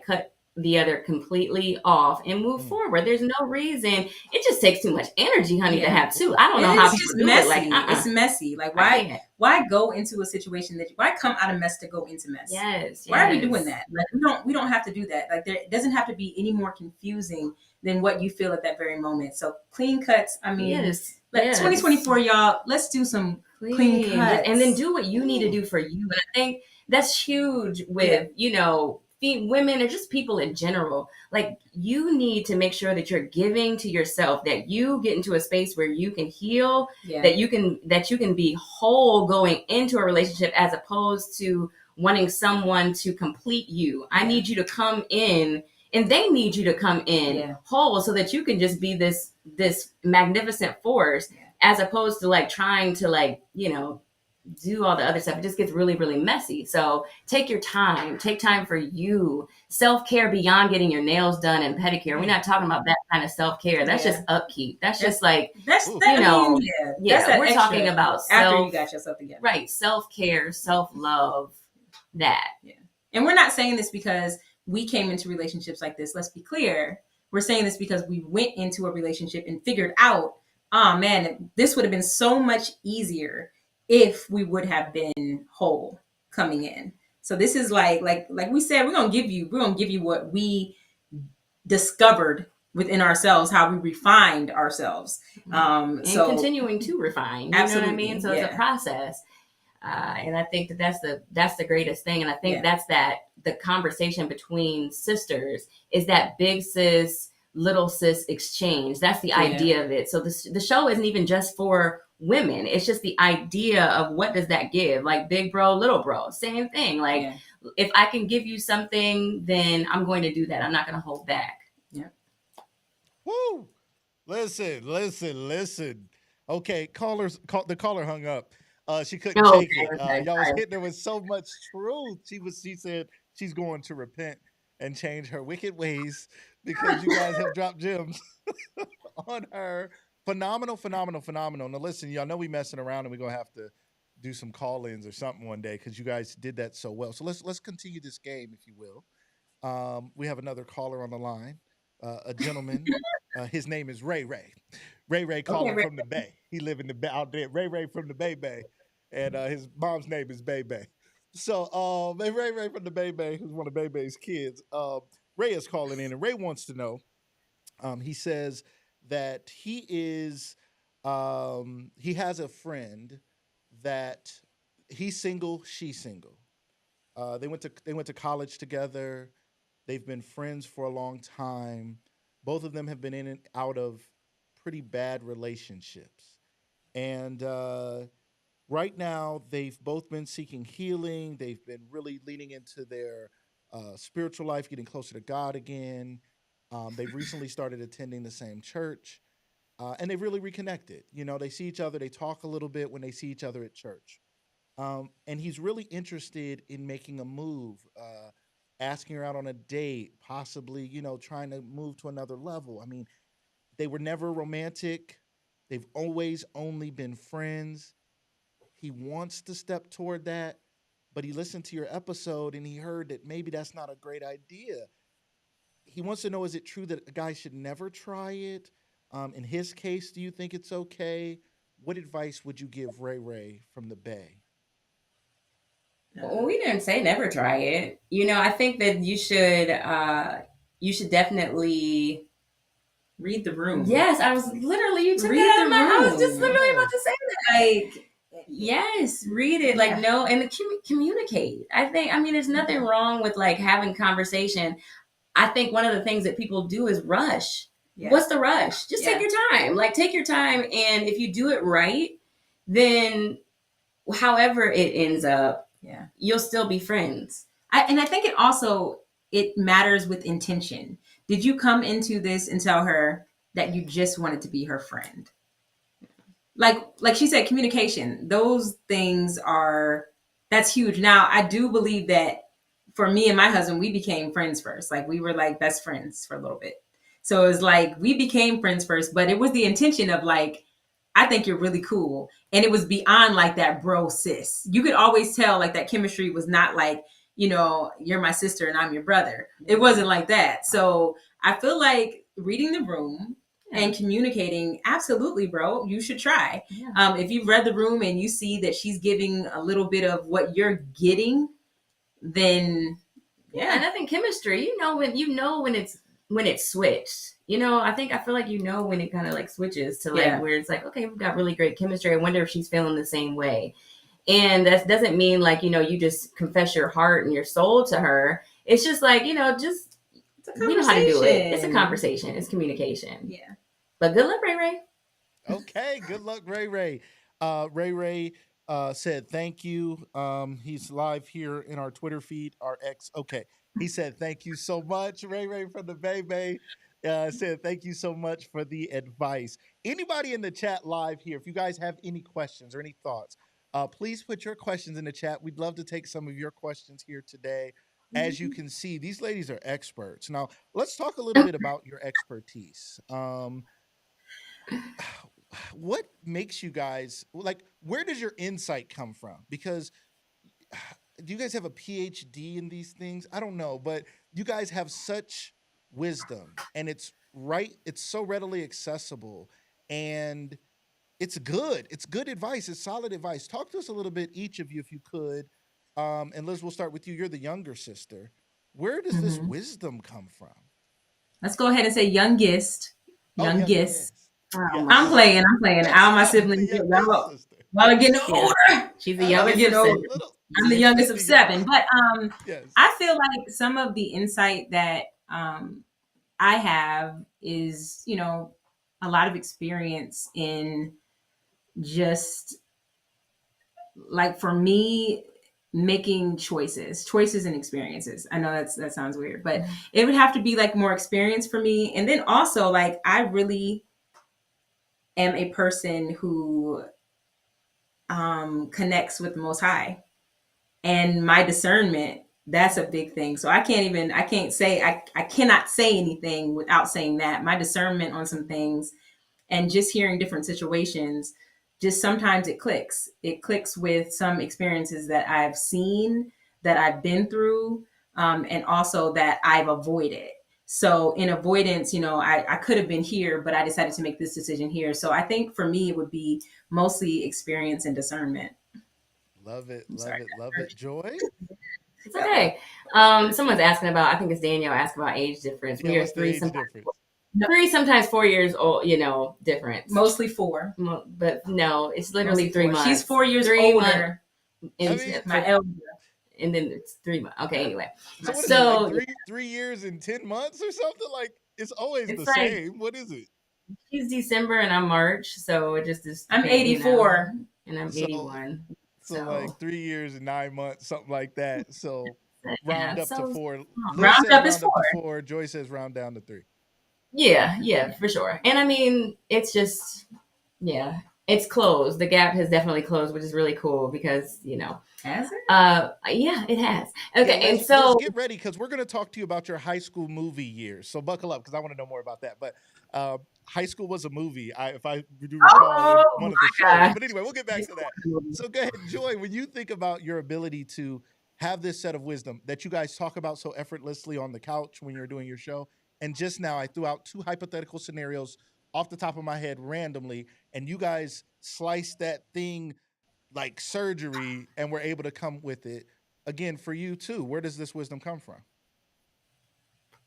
cut the other completely off and move forward. There's no reason. It just takes too much energy, honey, to have two. I don't know how people do it. Like, it's messy. Like, why go into a situation why come out of mess to go into mess? Yes. Why are we doing that? Like, we don't have to do that. Like, it doesn't have to be any more confusing than what you feel at that very moment. So clean cuts. I mean, 2024, y'all, let's do some clean cuts. And then do what you need to do for you. And I think that's huge with, women or just people in general. Like, you need to make sure that you're giving to yourself, that you get into a space where you can heal, that you can be whole going into a relationship, as opposed to wanting someone to complete you. I need you to come in, and they need you to come in whole, so that you can just be this magnificent force, as opposed to like trying to like, do all the other stuff. It just gets really, really messy. So take your time. Take time for you. Self-care beyond getting your nails done and pedicure. We're not talking about that kind of self-care. That's just upkeep. That's just like, that's we're extra talking about after you got yourself together. Right. Self-care, self-love, that. Yeah. And we're not saying this because we came into relationships like this. Let's be clear. We're saying this because we went into a relationship and figured out, oh man, this would have been so much easier if we would have been whole coming in. So this is like we said, we're gonna give you what we discovered within ourselves, how we refined ourselves, and continuing to refine. You know what I mean? So it's a process, and I think that's the greatest thing. And I think that's the conversation between sisters is that big sis, little sis exchange. That's the idea of it. So the show isn't even just for women. It's just the idea of what does that give? Like big bro, little bro, same thing. Like if I can give you something, then I'm going to do that. I'm not going to hold back. Yeah. Woo! Listen. Okay, the caller hung up. She couldn't take it. Y'all was hitting her with so much truth. She said she's going to repent and change her wicked ways because you guys have dropped gems on her. Phenomenal. Now listen, y'all know we messing around and we're gonna have to do some call-ins or something one day because you guys did that so well. So let's continue this game, if you will. We have another caller on the line, a gentleman. His name is Ray. Ray calling from the Bay. He live in the Bay out there. Ray from the Bay, and his mom's name is Bay. So Ray from the Bay, who's one of Bay's kids. Ray is calling in, and Ray wants to know. He says that he has a friend that he's single, she's single. They went to college together. They've been friends for a long time. Both of them have been in and out of pretty bad relationships. And right now, they've both been seeking healing. They've been really leaning into their spiritual life, getting closer to God again. They've recently started attending the same church, and they've really reconnected. They see each other. They talk a little bit when they see each other at church. And he's really interested in making a move, asking her out on a date, possibly, trying to move to another level. I mean, they were never romantic. They've always only been friends. He wants to step toward that, but he listened to your episode and he heard that maybe that's not a great idea. He wants to know, is it true that a guy should never try it? In his case, do you think it's okay? What advice would you give Ray from the Bay? Well, we didn't say never try it. I think that you should definitely read the room. Yes, I was literally, you took that out of my, I was just literally about to say that. Like, yes, read it. Like, no, and communicate. There's nothing wrong with like having conversation. I think one of the things that people do is rush. Yeah. What's the rush? Just take your time. Like, take your time. And if you do it right, then however it ends up, you'll still be friends. I think it matters with intention. Did you come into this and tell her that you just wanted to be her friend? Like she said, communication, those things that's huge. Now, I do believe that for me and my husband, we became friends first. Like, we were like best friends for a little bit. So it was like, we became friends first, but it was the intention of like, I think you're really cool. And it was beyond like that bro sis. You could always tell like that chemistry was not like, you're my sister and I'm your brother. It wasn't like that. So I feel like reading the room and communicating, absolutely, bro, you should try. Yeah. If you've read the room and you see that she's giving a little bit of what you're getting, then and I think chemistry, when it's switched. I feel like when it kind of like switches to like where it's like, okay, we've got really great chemistry. I wonder if she's feeling the same way. And that doesn't mean like, you just confess your heart and your soul to her. It's just like, we know how to do it. It's a conversation. It's communication. Yeah. But good luck, Ray. Okay. Good luck, Ray. Ray, said thank you. He's live here in our Twitter feed. Our ex. Okay, he said thank you so much. Ray Ray from the Bay Bay said thank you so much for the advice. Anybody in the chat live here, if you guys have any questions or any thoughts, please put your questions in the chat. We'd love to take some of your questions here today. As you can see, these ladies are experts. Now, let's talk a little bit about your expertise. What makes you guys like? Where does your insight come from? Because do you guys have a PhD in these things? I don't know, but you guys have such wisdom, and it's so readily accessible, and it's good. It's good advice. It's solid advice. Talk to us a little bit, each of you, if you could. And Liz, we'll start with you. You're the younger sister. Where does this wisdom come from? Let's go ahead and say youngest. Oh, Youngest. yes. Oh, I'm playing. All my siblings. The Y'all youngest sister. are getting Yeah. older. She's the Y'all are youngest getting of older. seven. I'm the youngest of The seven. youngest. But Yes. I feel like some of the insight that I have is, a lot of experience in just like, for me, making choices and experiences. I know that sounds weird, but it would have to be like more experience for me. And then also, like, I really am a person who connects with the Most High, and my discernment, that's a big thing. So I cannot say anything without saying that my discernment on some things, and just hearing different situations, just sometimes it clicks with some experiences that I've seen, that I've been through, and also that I've avoided. So in avoidance, I could have been here, but I decided to make this decision here. So I think for me, it would be mostly experience and discernment. Love it. Love it. Joy? It's okay. Someone's asking about, I think it's Danielle asked about age difference. Yeah, We are what's the age difference? 3, sometimes 4 years old, difference. Mostly 4. But no, it's literally Mostly 3 4. months. She's 4 years 3 older. My elder. And then it's 3 months. Okay, anyway. So what is it, like 3 years and 10 months or something? Like, it's always the same. What is it? She's December and I'm March, so it just is. I'm 84. And I'm 81. So like 3 years and 9 months, something like that. So round up to 4. Round up is 4. To 4. Joy says round down to 3. Yeah, for sure. And I mean, it's just, it's closed. The gap has definitely closed, which is really cool because, Has it? Yeah, it has. Okay, Yeah, and so let's get ready because we're going to talk to you about your high school movie years. So buckle up because I want to know more about that. But high school was a movie, if I do recall, in one of the shows. But anyway, we'll get back to that. So go ahead, Joy. When you think about your ability to have this set of wisdom that you guys talk about so effortlessly on the couch when you're doing your show, and just now I threw out 2 hypothetical scenarios off the top of my head randomly, and you guys sliced that thing like surgery and were able to come with it. Again, for you too, where does this wisdom come from?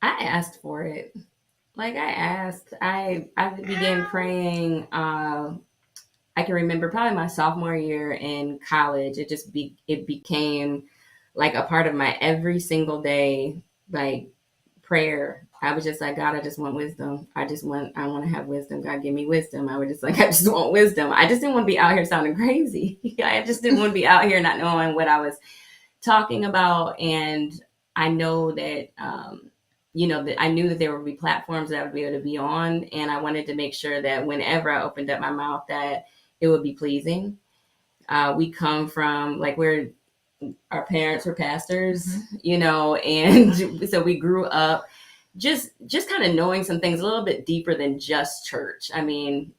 I asked for it. Like I began praying. I can remember probably my sophomore year in college. It became like a part of my every single day, like prayer. I was just like, God, I just want wisdom. I want to have wisdom. God, give me wisdom. I was just like, I just want wisdom. I just didn't want to be out here sounding crazy. I just didn't want to be out here not knowing what I was talking about. And I know that, that I knew that there would be platforms that I would be able to be on. And I wanted to make sure that whenever I opened up my mouth, that it would be pleasing. We come from our parents were pastors, and so we grew up just kind of knowing some things a little bit deeper than just church. I mean,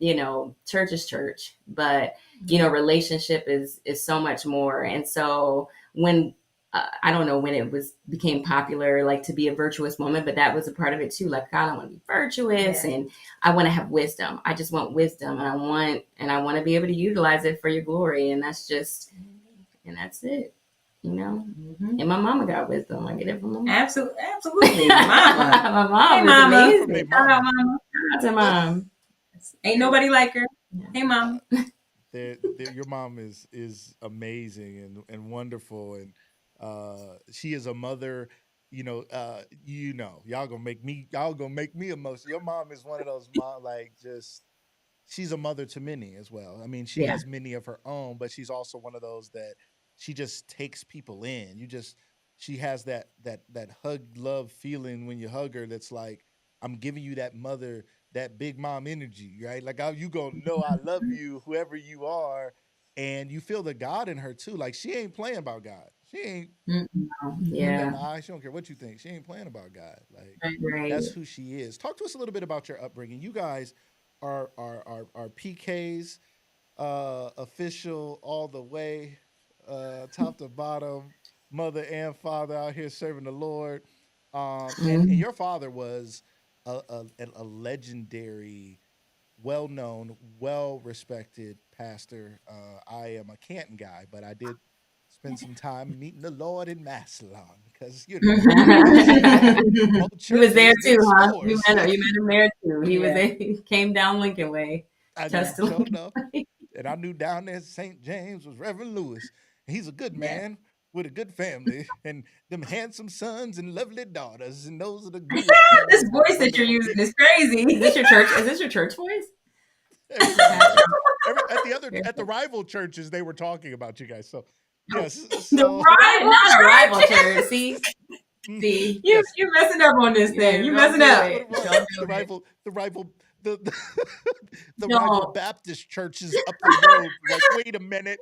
church is church, but relationship is so much more. And so when I don't know when it became popular, like to be a virtuous woman, but that was a part of it too. Like, God, I want to be virtuous and I want to have wisdom. I just want wisdom, and I want to be able to utilize it for your glory. And that's it. And my mama got wisdom. I get it from my mom. Absolutely. Mama. My mom. Hey, mama. Amazing. Shout out, mama. Shout out to mom. Ain't nobody like her. Hey, mom. Your mom is amazing and wonderful, and she is a mother. Y'all gonna make me emotional. Your mom is one of those mom, like, just she's a mother to many as well. I mean, she Yeah. has many of her own, but she's also one of those that she just takes people in. She has that hug love feeling when you hug her. That's like, I'm giving you that mother, that big mom energy, right? Like, you gonna know I love you, whoever you are, and you feel the God in her too. Like, she ain't playing about God. She ain't. Look at Yeah. my eyes. She don't care what you think. She ain't playing about God. Like, Right. that's who she is. Talk to us a little bit about your upbringing. You guys are PKs, official all the way, top to bottom, mother and father out here serving the Lord. And Mhm. your father was a legendary, well known, well respected pastor. I am a Canton guy, but I did spend some time meeting the Lord in Massillon because both He was there churches too, next huh? door. You So met him there too. He was Yeah. he came down Lincoln Way. I Yeah. just showed Tuscaloosa. enough. And I knew down there St. James was Reverend Lewis. And he's a good Yeah. man with a good family and them handsome sons and lovely daughters. And those are the good This families with voice that you're wonderful using people. is crazy. Is this your church? Is this your church voice? Every time I Pastor. go. At the rival churches, they were talking about you guys. So yes, The so rival Not a rival church. church. See, yes. You're messing up on this thing. yeah, You're don't messing do up. That's what it it. was. Don't do it. The the rival Don't. Baptist churches up the road. Like, wait a minute,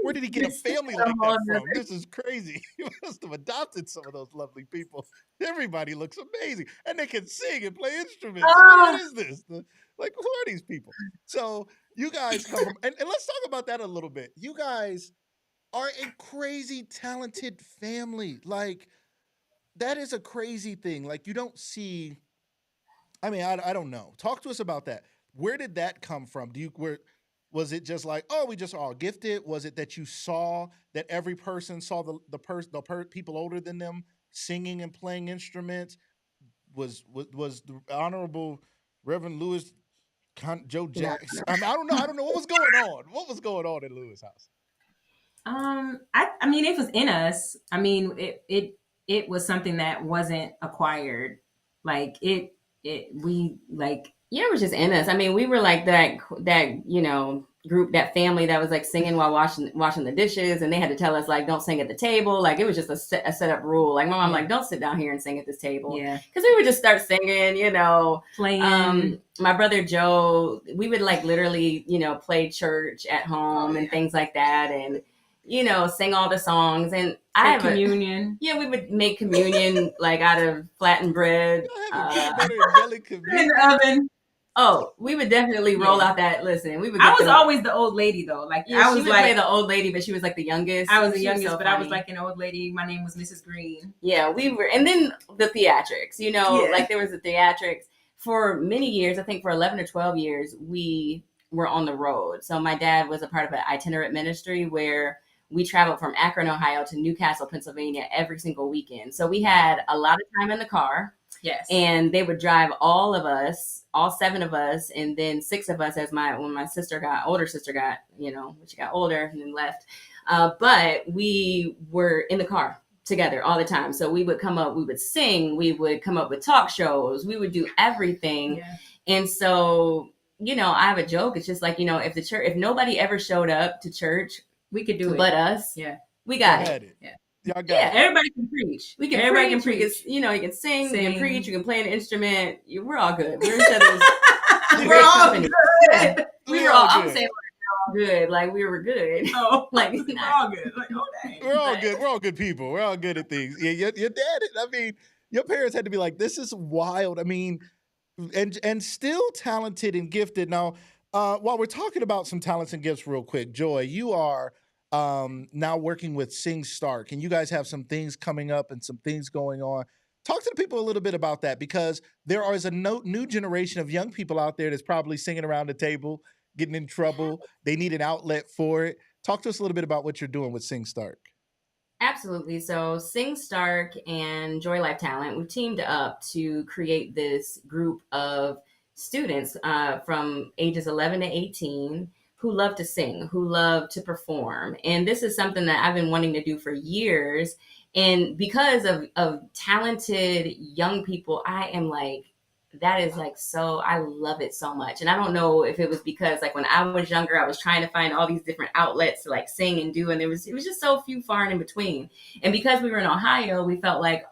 where did he get a This is family a like whole that from? nother- This is crazy. He must have adopted some of those lovely people. Everybody looks amazing, and they can sing and play instruments. What Oh, is this? Like, who are these people? So you guys come from, and let's talk about that a little bit. You guys are a crazy talented family. Like, that is a crazy thing. Like, you don't see. I mean, I don't know. Talk to us about that. Where did that come from? Was it just like, oh, we just all gifted? Was it that you saw that every person saw people older than them singing and playing instruments? Was the honorable Reverend Lewis Joe No, Jackson? no. I mean, I don't know. I don't know what was going on. What was going on in Lewis' house? I mean, it was in us. I mean, it was something that wasn't acquired. Like we like. Yeah, it was just in us. I mean, we were like that group, that family that was like singing while washing the dishes, and they had to tell us like don't sing at the table. Like, it was just a set up rule. Like, my mom Yeah. like, don't sit down here and sing at this table. Yeah. Because we would just start singing, Playing. My brother Joe, we would like literally, play church at home and things like that, and sing all the songs. And I have communion. yeah, we would make communion like out of flattened bread. Y'all having peanut butter and jelly In communion? the oven. Oh, we would definitely roll Yeah. out that. Listen, we would. I was always the old lady though. Like, Yeah, I was she would like play the old lady, but she was like the youngest. I was the She youngest, so but I was funny. like an old lady. My name was Mrs. Green. Yeah, we were, and then the theatrics. Yeah. Like, there was the theatrics for many years. I think for 11 or 12 years, we were on the road. So my dad was a part of an itinerant ministry where we traveled from Akron, Ohio to Newcastle, Pennsylvania every single weekend. So we had a lot of time in the car. Yes. And they would drive all of us, all 7 of us, and then 6 of us when my older sister got, when she got older and then left. But we were in the car together all the time. So we would sing, we would come up with talk shows, we would do everything. Yeah. And so, I have a joke. It's just like, if nobody ever showed up to church, We could do it. but us, Yeah. we got Y'all it. had it. Yeah. Y'all got Yeah. it. Everybody can preach. We can Everybody preach, can preach. you can sing, you Sing. can preach, you can play an instrument. We're all good. We're each other's We're great all company. good. We We're were all all, I'm good. saying we're all good. Like, we were good. Oh, Like, we're not- all good. Like, oh dang. We're all Like, good. We're all good people. We're all good at things. Yeah, your dad. I mean, your parents had to be like, "This is wild." I mean, and still talented and gifted. Now, while we're talking about some talents and gifts, real quick, Joy, you are now working with Sing Stark, and you guys have some things coming up and some things going on. Talk to the people a little bit about that, because there is a new generation of young people out there that's probably singing around the table, getting in trouble. They need an outlet for it. Talk to us a little bit about what you're doing with Sing Stark. Absolutely. So Sing Stark and Joy Life Talent, we've teamed up to create this group of students from ages 11 to 18 who love to sing, who love to perform. And this is something that I've been wanting to do for years. And because of talented young people, I am like that is like, so I love it so much. And I don't know if it was because like when I was younger, I was trying to find all these different outlets to like sing and do, and it was just so few far and in between. And because we were in Ohio, we felt like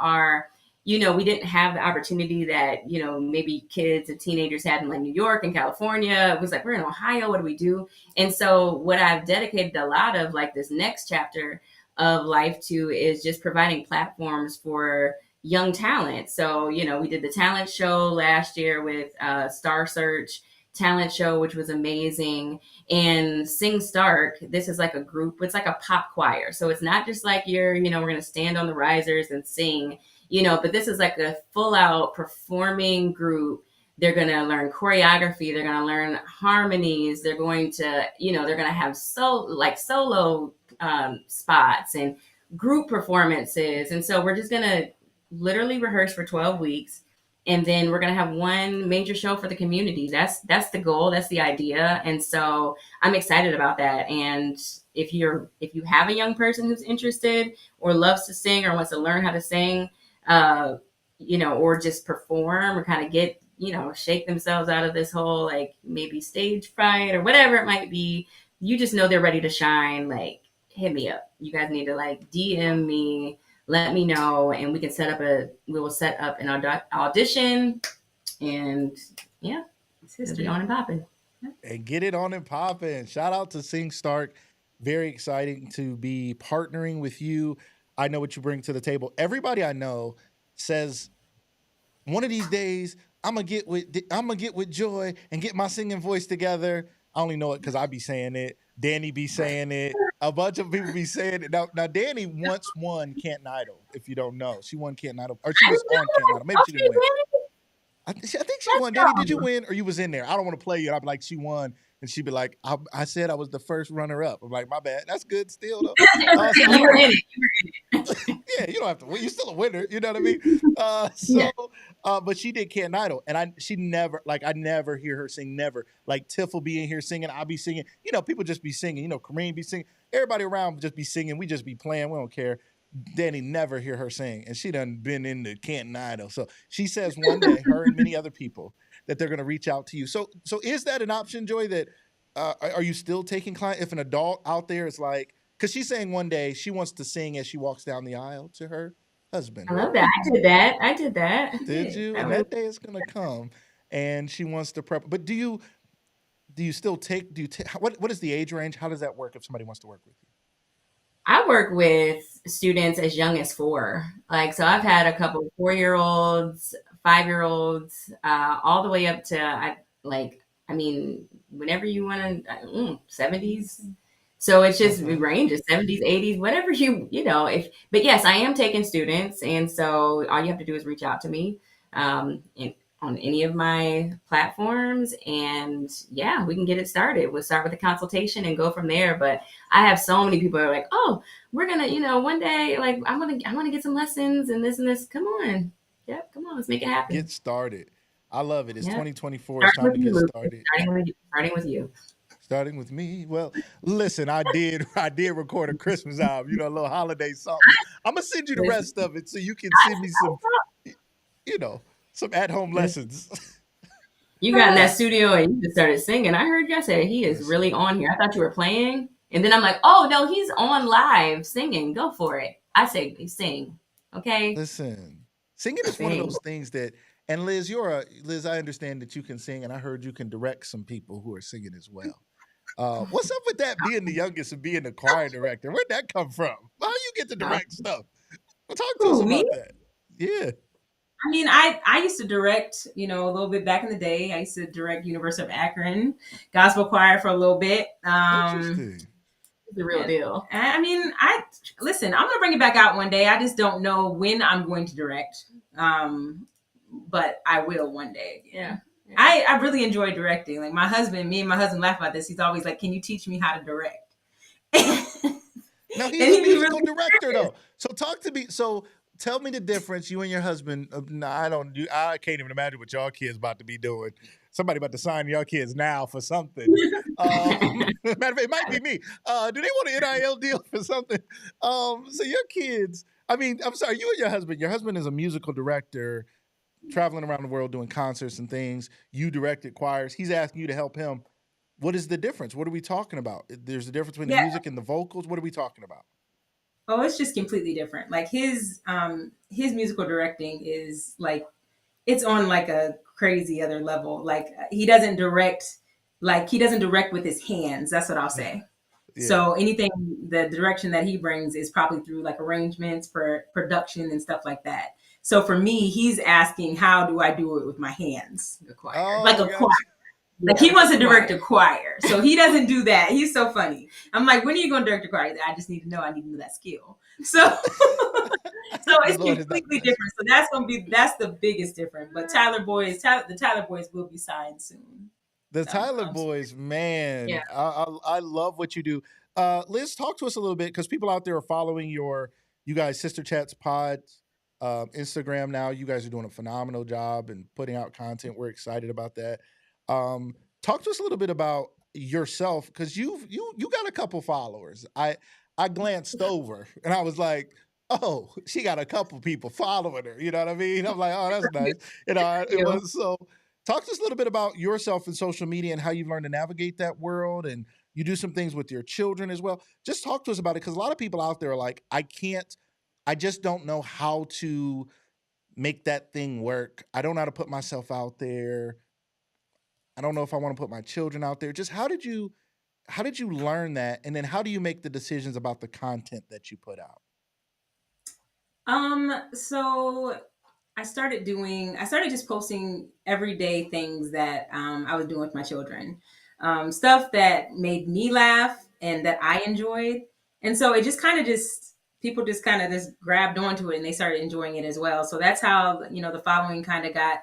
we didn't have the opportunity that, maybe kids and teenagers had in like New York and California. It was like, we're in Ohio, what do we do? And so what I've dedicated a lot of like this next chapter of life to is just providing platforms for young talent. So, we did the talent show last year with Star Search talent show, which was amazing. And Sing Stark, this is like a group, it's like a pop choir. So it's not just like we're going to stand on the risers and sing, but this is like a full out performing group. They're going to learn choreography. They're going to learn harmonies. They're going to, they're going to have solo spots and group performances. And so we're just going to literally rehearse for 12 weeks. And then we're going to have one major show for the community. That's the goal. That's the idea. And so I'm excited about that. And if you have a young person who's interested or loves to sing or wants to learn how to sing, or just perform or kind of get, shake themselves out of this whole, like maybe stage fright or whatever it might be, you just know they're ready to shine. Like, hit me up. You guys need to like DM me, let me know, and we will set up an audition, and yeah, it'll be on and popping. And get it on and popping. Shout out to Sing Stark. Very exciting to be partnering with you. I know what you bring to the table. Everybody I know says one of these days I'm gonna get with Joy and get my singing voice together. I only know it because I be saying it. Danny be saying it. A bunch of people be saying it. Now Danny once won Canton Idol, if you don't know. She won Canton Idol. Or she was on Canton Idol. Maybe she didn't win. I think she won. Danny, did you win or you was in there? I don't want to play you. I'd be like, she won. And she'd be like, I said I was the first runner-up. I'm like, my bad. That's good still, though. You were in it. Yeah, you don't have to win. You're still a winner. You know what I mean? But she did Canton Idol. And I never hear her sing, never. Like, Tiff will be in here singing. I'll be singing. People just be singing. Kareem be singing. Everybody around just be singing. We just be playing. We don't care. Danny never hear her sing. And she done been in the Canton Idol. So she says one day, her and many other people, that they're going to reach out to you. So is that an option, Joy, that are you still taking clients? If an adult out there is like, because she's saying one day she wants to sing as she walks down the aisle to her husband. I love that. I did that. Did you? And that day is going to come. And she wants to prep. But do you still take, what is the age range? How does that work if somebody wants to work with you? I work with students as young as 4. So I've had a couple of 4-year-olds, 5-year-olds, all the way up to whenever you want to, 70s. So it's just it ranges 70s, 80s, whatever but yes, I am taking students. And so all you have to do is reach out to me on any of my platforms. And yeah, we can get it started. We'll start with a consultation and go from there. But I have so many people who are like, oh, we're going to, one day, like, I want to get some lessons and this and this. Come on. Yep. Come on. Let's make it happen. Get started. I love it. It's 2024. It's time to get started. Starting with you. Starting with me. Well, listen, I did record a Christmas album, a little holiday song. I'm gonna send you the rest of it so you can send me some, some at-home lessons. You got in that studio and you just started singing. I heard you say he is really on here. I thought you were playing, and then I'm like, oh no, he's on live singing. Go for it. I say sing. Okay. Listen, singing is one of those things that. And Liz, I understand that you can sing, and I heard you can direct some people who are singing as well. What's up with that, being the youngest and being the choir director? Where'd that come from? How you get to direct stuff? Well, talk to us about that. Yeah. I mean, I used to direct, a little bit back in the day. I used to direct University of Akron Gospel Choir for a little bit. Interesting. It's the real deal. I mean, I'm going to bring it back out one day. I just don't know when I'm going to direct. But I will one day. Yeah. I really enjoy directing. Like me and my husband laugh about this. He's always like, can you teach me how to direct? No, he's a musical director though. So talk to me. So tell me the difference. You and your husband. I can't even imagine what y'all kids about to be doing. Somebody about to sign y'all kids now for something. Matter of fact, it might be me. Do they want an NIL deal for something? So your kids, I'm sorry, you and your husband is a musical director. traveling around the world doing concerts and things. You directed choirs. He's asking you to help him. What is the difference? What are we talking about? There's a difference between the Yeah. music and the vocals. What are we talking about? Oh, it's just completely different. Like his musical directing is like it's on like a crazy other level. Like he doesn't direct with his hands. That's what I'll say. Yeah. So anything, the direction that he brings is probably through like arrangements, production, and stuff like that. So for me, he's asking, how do I do it with my hands? The choir. Oh, Like a gotcha. choir. Like he wants to direct a choir. So he doesn't do that. He's so funny. I'm like, when are you going to direct a choir? I just need to know. I need to know that skill. So it's completely different. So that's the biggest difference. But the Tyler Boys will be signed soon. The Tyler Boys, man. Yeah. I love what you do. Liz, talk to us a little bit because people out there are following you guys Sister Chats pods, Instagram now. You guys are doing a phenomenal job and putting out content. We're excited about that. Talk to us a little bit about yourself because you got a couple followers. I glanced over and I was like, oh, she got a couple people following her. You know what I mean? I'm like, oh, that's nice. You know, it was so. Talk to us a little bit about yourself in social media and how you've learned to navigate that world. And you do some things with your children as well. Just talk to us about it because a lot of people out there are like, I just don't know how to make that thing work. I don't know how to put myself out there. I don't know if I want to put my children out there. Just how did you learn that? And then how do you make the decisions about the content that you put out? So I started just posting everyday things that I was doing with my children, stuff that made me laugh and that I enjoyed. And so it just people just kind of just grabbed onto it and they started enjoying it as well. So that's how, the following kind of got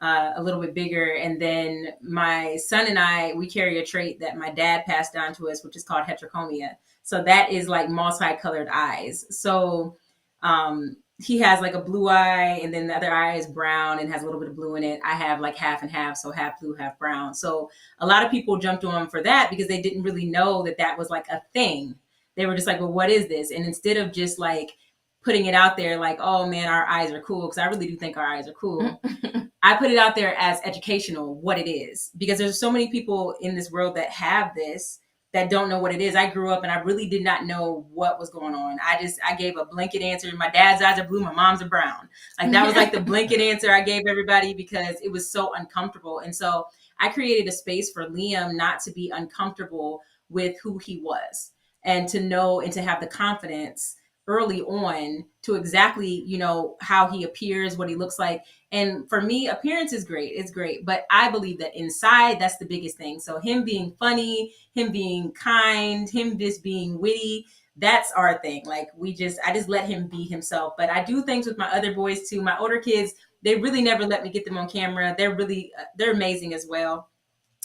a little bit bigger. And then my son and I, we carry a trait that my dad passed down to us, which is called heterochromia. So that is like multicolored eyes. So he has like a blue eye and then the other eye is brown and has a little bit of blue in it. I have like half and half, so half blue, half brown. So a lot of people jumped on for that because they didn't really know that was like a thing. They were just like, well, what is this? And instead of just like putting it out there like, oh man, our eyes are cool, because I really do think our eyes are cool. I put it out there as educational, what it is, because there's so many people in this world that have this that don't know what it is. I grew up and I really did not know what was going on. I gave a blanket answer. My dad's eyes are blue, my mom's are brown. Like that was like the blanket answer I gave everybody because it was so uncomfortable. And so I created a space for Liam not to be uncomfortable with who he was and to know and to have the confidence early on to exactly, how he appears, what he looks like. And for me, appearance is great. It's great. But I believe that inside, that's the biggest thing. So him being funny, him being kind, him just being witty, that's our thing. Like I just let him be himself. But I do things with my other boys too. My older kids, they really never let me get them on camera. They're amazing as well.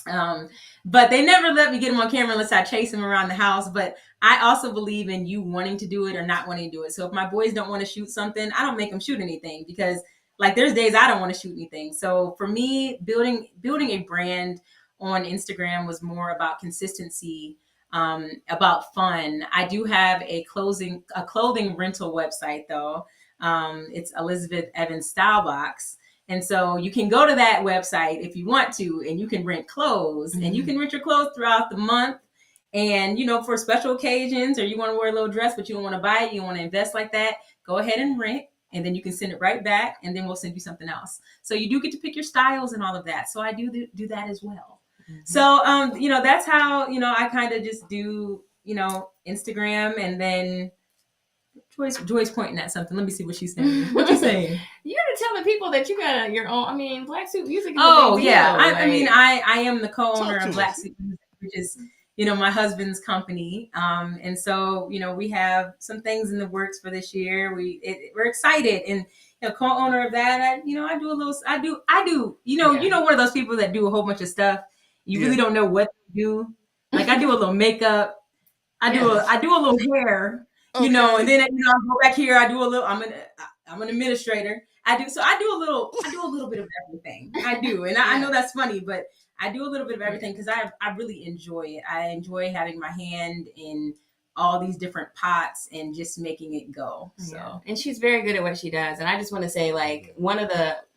But they never let me get them on camera unless I chase them around the house. But I also believe in you wanting to do it or not wanting to do it. So if my boys don't want to shoot something, I don't make them shoot anything because like there's days I don't want to shoot anything. So for me, building a brand on Instagram was more about consistency, about fun. I do have a clothing rental website though. It's Elizabeth Evans Style Box. And so you can go to that website if you want to, and you can rent clothes and you can rent your clothes throughout the month. And, for special occasions, or you want to wear a little dress, but you don't want to buy it, you don't want to invest like that, go ahead and rent. And then you can send it right back and then we'll send you something else. So you do get to pick your styles and all of that. So I do that as well. Mm-hmm. So, that's how, I kind of just do, Instagram. And then Joy's pointing at something. Let me see what she's saying. What you saying? You're telling people that you got your own. Black Suit Music. Oh yeah, I am the co-owner of Black Suit Music, which is my husband's company. And so we have some things in the works for this year. We're excited, and co-owner of that. I do a little. I do. One of those people that do a whole bunch of stuff. You really don't know what to do. Like I do a little makeup. I do a little hair. Okay. And then I go back here. I do a little. I'm an administrator. I do a little bit of everything. I do, and I know that's funny, but I do a little bit of everything because I really enjoy it. I enjoy having my hand in all these different pots and just making it go. So, yeah. And she's very good at what she does. And I just want to say, like,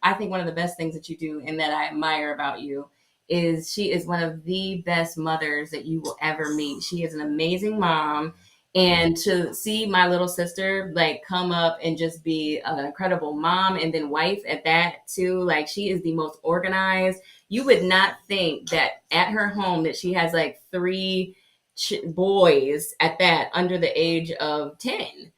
I think one of the best things that you do and that I admire about you is she is one of the best mothers that you will ever meet. She is an amazing mom. And to see my little sister like come up and just be an incredible mom and then wife at that too, like she is the most organized. You would not think that at her home that she has like three boys at that under the age of 10.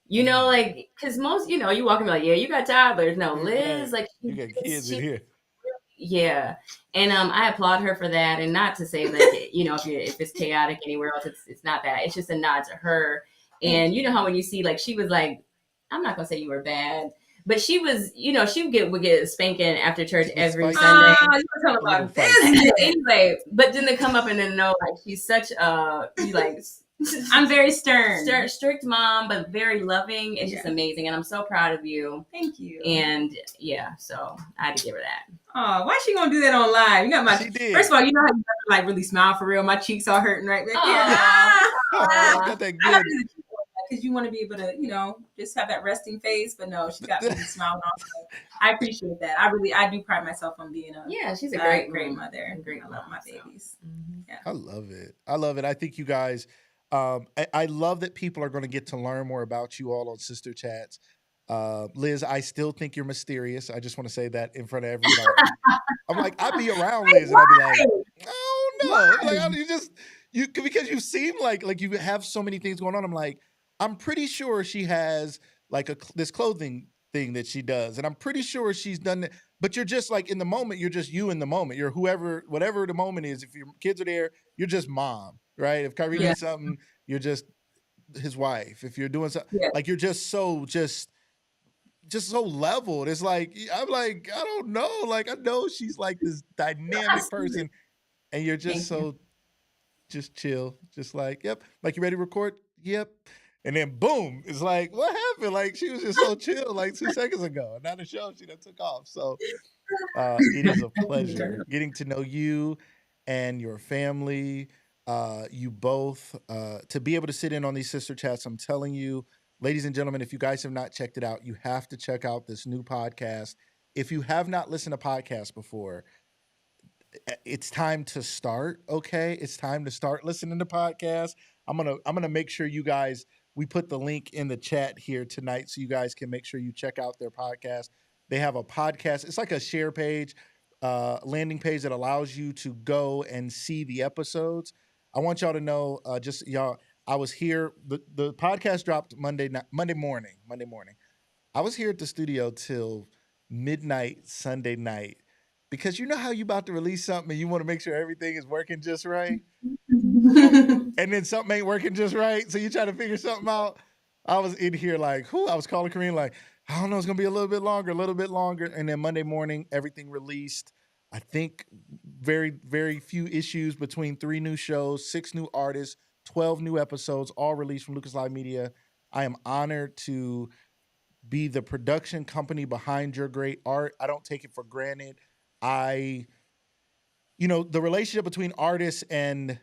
You know, like, because most, you know, you walk in like, yeah, you got toddlers. No, Liz, like, you got kids in here. Yeah. And I applaud her for that. And not to say that, you know, if it's chaotic anywhere else, it's not that. It's just a nod to her. And you know how when you see, like, she was like, I'm not going to say you were bad, but she was, you know, she would get a spanking after church every Sunday. you were talking about this. Anyway, but then to come up and then know, like, she's such a, like, I'm very stern, strict mom, but very loving. It's just amazing, and I'm so proud of you. Thank you. And yeah, so I had to give her that. Oh, why is she gonna do that on live? You got my. First of all, you know how you like really smile for real. My cheeks all hurting right back here. Got that good. Because you want to be able to, you know, just have that resting face. But no, she got me smiling also. I appreciate that. I do pride myself on being she's a great mother. Great, I love my babies. Mm-hmm. Yeah. I love it. I think you guys. I love that people are going to get to learn more about you all on Sister Chats. Liz, I still think you're mysterious. I just want to say that in front of everybody. I'm like, I'd be around Liz and I'd be like, oh no, like because you seem like you have so many things going on. I'm like, I'm pretty sure she has like this clothing thing that she does, and I'm pretty sure she's done it. But you're just like in the moment. You're just you in the moment. You're whatever the moment is. If your kids are there, you're just mom. Right? If Kyrie needs something, you're just his wife. If you're doing something, like you're just so leveled. It's like I'm like I don't know. Like I know she's like this dynamic person, and you're just just chill. Just like Like you ready to record? Yep. And then boom, it's like what happened? Like she was just so chill like 2 seconds ago, and now the show she done took off. So it is a pleasure getting to know you and your family. You both, to be able to sit in on these Sister Chats. I'm telling you, ladies and gentlemen, if you guys have not checked it out, you have to check out this new podcast. If you have not listened to podcasts before, it's time to start. Okay, it's time to start listening to podcasts. I'm gonna make sure you guys. We put the link in the chat here tonight, so you guys can make sure you check out their podcast. They have a podcast. It's like a share page, landing page that allows you to go and see the episodes. I want y'all to know, I was here. The podcast dropped Monday morning. I was here at the studio till midnight Sunday night because you know how you about to release something and you want to make sure everything is working just right, and then something ain't working just right, so you try to figure something out. I was in here like, I was calling Kareem like, I don't know, it's gonna be a little bit longer, and then Monday morning everything released. I think very, very few issues between 3 new shows, 6 new artists, 12 new episodes, all released from Lucas Live Media. I am honored to be the production company behind your great art. I don't take it for granted. The relationship between artists and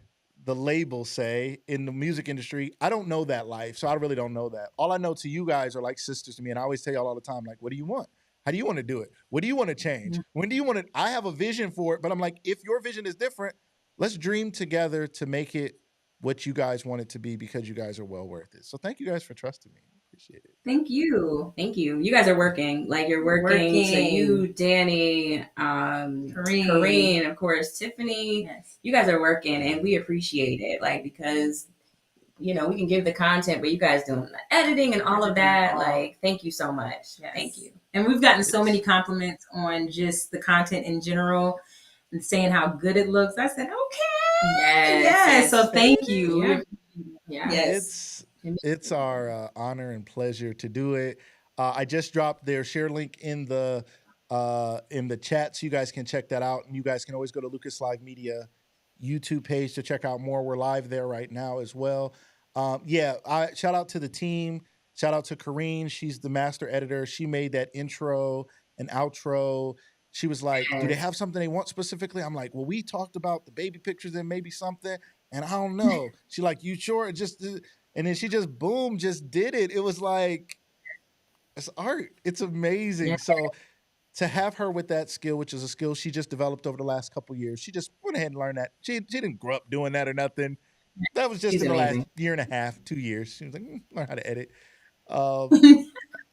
the label, say, in the music industry, I don't know that life, so I really don't know that. All I know to you guys are like sisters to me, and I always tell y'all all the time, like, what do you want? How do you want to do it? What do you want to change? When do you want to? I have a vision for it, but I'm like, if your vision is different, let's dream together to make it what you guys want it to be because you guys are well worth it. So thank you guys for trusting me. Appreciate it. Thank you. You guys are working. Like you're working. So you, Danny, Kareen, of course, Tiffany. Yes. You guys are working, and we appreciate it. Like because we can give the content, but you guys doing the editing and all of that. Like, thank you so much. Yes. Thank you. And we've gotten so many compliments on just the content in general and saying how good it looks. I said, okay. Yes. So thank you. Yeah. Yes. It's our honor and pleasure to do it. I just dropped their share link in the chat, so you guys can check that out. And you guys can always go to Lucas Live Media YouTube page to check out more. We're live there right now as well. Shout out to the team. Shout out to Kareen. She's the master editor. She made that intro and outro. She was like, do they have something they want specifically? I'm like, well, we talked about the baby pictures and maybe something. And I don't know. She like, you sure? And then she just boom, just did it. It was like, it's art. It's amazing. Yeah. So to have her with that skill, which is a skill she just developed over the last couple years, she just went ahead and learned that. She didn't grow up doing that or nothing. That was just She's in the last amazing. year and a half, 2 years. She was like, learn how to edit. Um,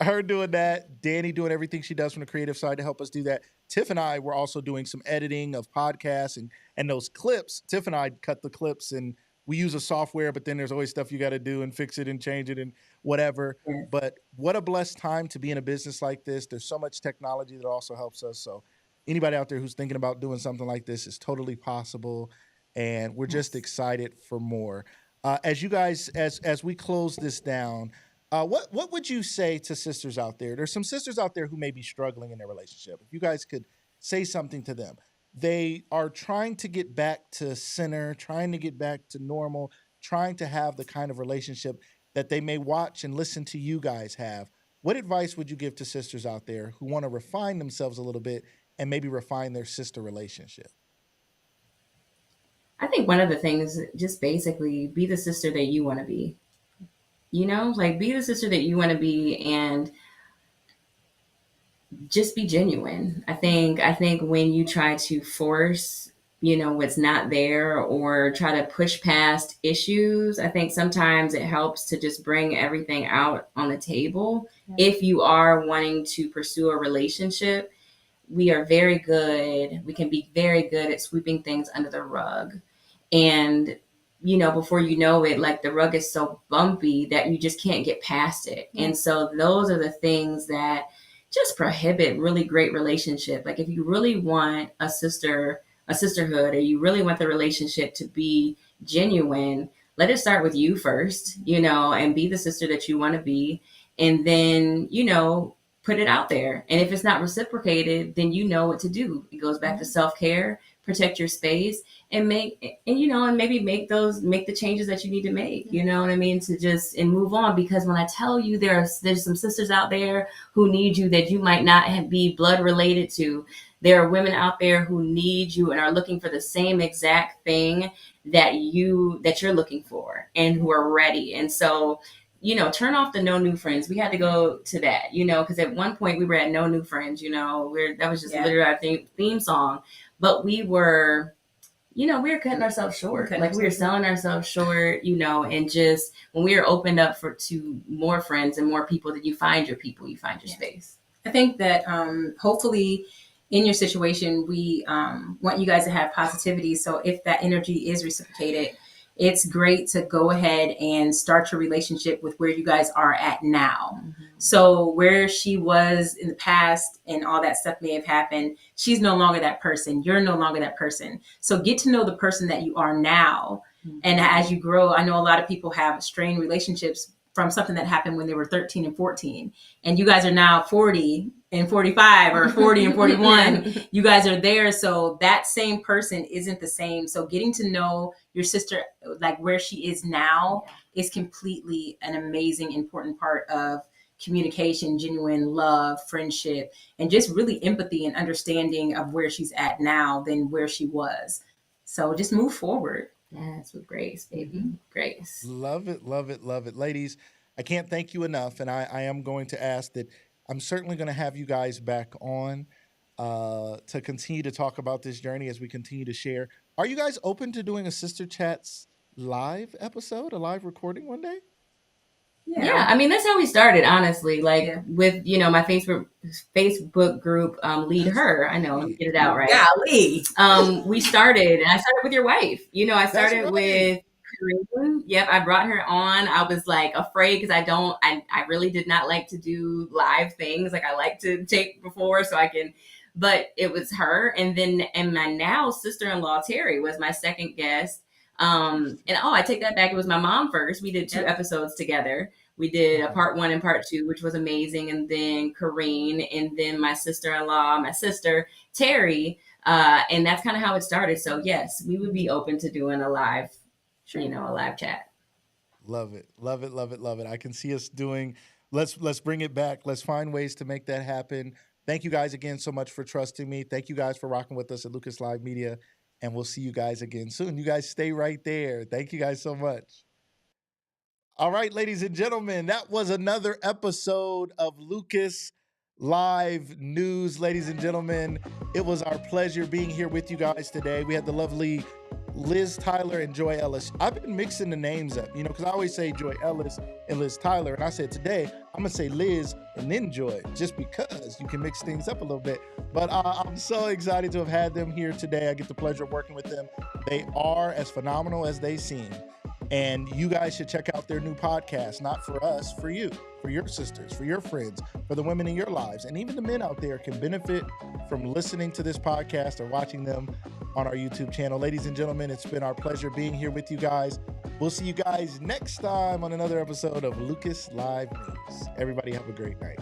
her doing that, Danny doing everything she does from the creative side to help us do that. Tiff and I were also doing some editing of podcasts and those clips. Tiff and I cut the clips and we use a software, but then there's always stuff you got to do and fix it and change it and whatever. Yes. But what a blessed time to be in a business like this. There's so much technology that also helps us. So anybody out there who's thinking about doing something like this is totally possible. And we're just excited for more. As you guys, as we close this down, what would you say to sisters out there? There's some sisters out there who may be struggling in their relationship. If you guys could say something to them, they are trying to get back to center, trying to get back to normal, trying to have the kind of relationship that they may watch and listen to you guys have. What advice would you give to sisters out there who want to refine themselves a little bit and maybe refine their sister relationship? I think one of the things, just basically be the sister that you want to be. Like be the sister that you want to be and just be genuine. I think when you try to force, what's not there or try to push past issues, I think sometimes it helps to just bring everything out on the table. If you are wanting to pursue a relationship, we can be very good at sweeping things under the rug. And, before you know it, like the rug is so bumpy that you just can't get past it. And so those are the things that just prohibit really great relationship. Like if you really want a sisterhood, or you really want the relationship to be genuine, let it start with you first, and be the sister that you want to be. And then, put it out there. And if it's not reciprocated, then you know what to do. It goes back to self-care, protect your space, and maybe make the changes that you need to make, you know what I mean? And move on. Because when I tell you there's some sisters out there who need you that you might not be blood related to, there are women out there who need you and are looking for the same exact thing that you're looking for and who are ready. And so, turn off the no new friends. We had to go to that, because at one point we were at no new friends, that was just literally our theme song. But we were cutting ourselves short. We were selling ourselves short, and just when we are opened up to more friends and more people, then you find your people, you find your space. I think that hopefully in your situation, we want you guys to have positivity. So if that energy is reciprocated, it's great to go ahead and start your relationship with where you guys are at now. Mm-hmm. So where she was in the past and all that stuff may have happened, she's no longer that person. You're no longer that person. So get to know the person that you are now. Mm-hmm. And as you grow, I know a lot of people have strained relationships from something that happened when they were 13 and 14. And you guys are now 40 and 45 or 40 and 41. You guys are there. So that same person isn't the same. So getting to know your sister, like where she is now, is completely an amazing, important part of communication, genuine love, friendship, and just really empathy and understanding of where she's at now than where she was. So just move forward. Yes, with grace, baby. Mm-hmm. Grace. Love it, love it, love it. Ladies, I can't thank you enough. And I am going to ask that I'm certainly going to have you guys back on to continue to talk about this journey as we continue to share. Are you guys open to doing a Sister Chats live episode, a live recording one day? Yeah, I mean, that's how we started, honestly. With, my Facebook group, Lead Her. I know, get it out right. Golly. We started, and I started with your wife. I started with Corinne. Yep, I brought her on. I was afraid because I really did not like to do live things. I like to tape before so I can, but it was her. And my now sister-in-law, Terry, was my second guest. I take that back. It was my mom first. We did 2 episodes together. We did a part 1 and part 2, which was amazing. And then Corrine, and then my sister-in-law, my sister, Terry. And that's kind of how it started. So yes, we would be open to doing a live, a live chat. Love it. Love it. Love it. Love it. I can see us doing, let's bring it back. Let's find ways to make that happen. Thank you guys again so much for trusting me. Thank you guys for rocking with us at Lucas Live Media. And we'll see you guys again soon. You guys stay right there. Thank you guys so much. All right, ladies and gentlemen, that was another episode of Lucas Live News. Ladies and gentlemen, it was our pleasure being here with you guys today. We had the lovely Liz Tyler and Joy Ellis. I've been mixing the names up, because I always say Joy Ellis and Liz Tyler. And I said today, I'm going to say Liz and then Joy, just because you can mix things up a little bit. But I'm so excited to have had them here today. I get the pleasure of working with them. They are as phenomenal as they seem. And you guys should check out their new podcast, Not For Us, for you, for your sisters, for your friends, for the women in your lives. And even the men out there can benefit from listening to this podcast or watching them on our YouTube channel. Ladies and gentlemen, it's been our pleasure being here with you guys. We'll see you guys next time on another episode of Lucas Live News. Everybody have a great night.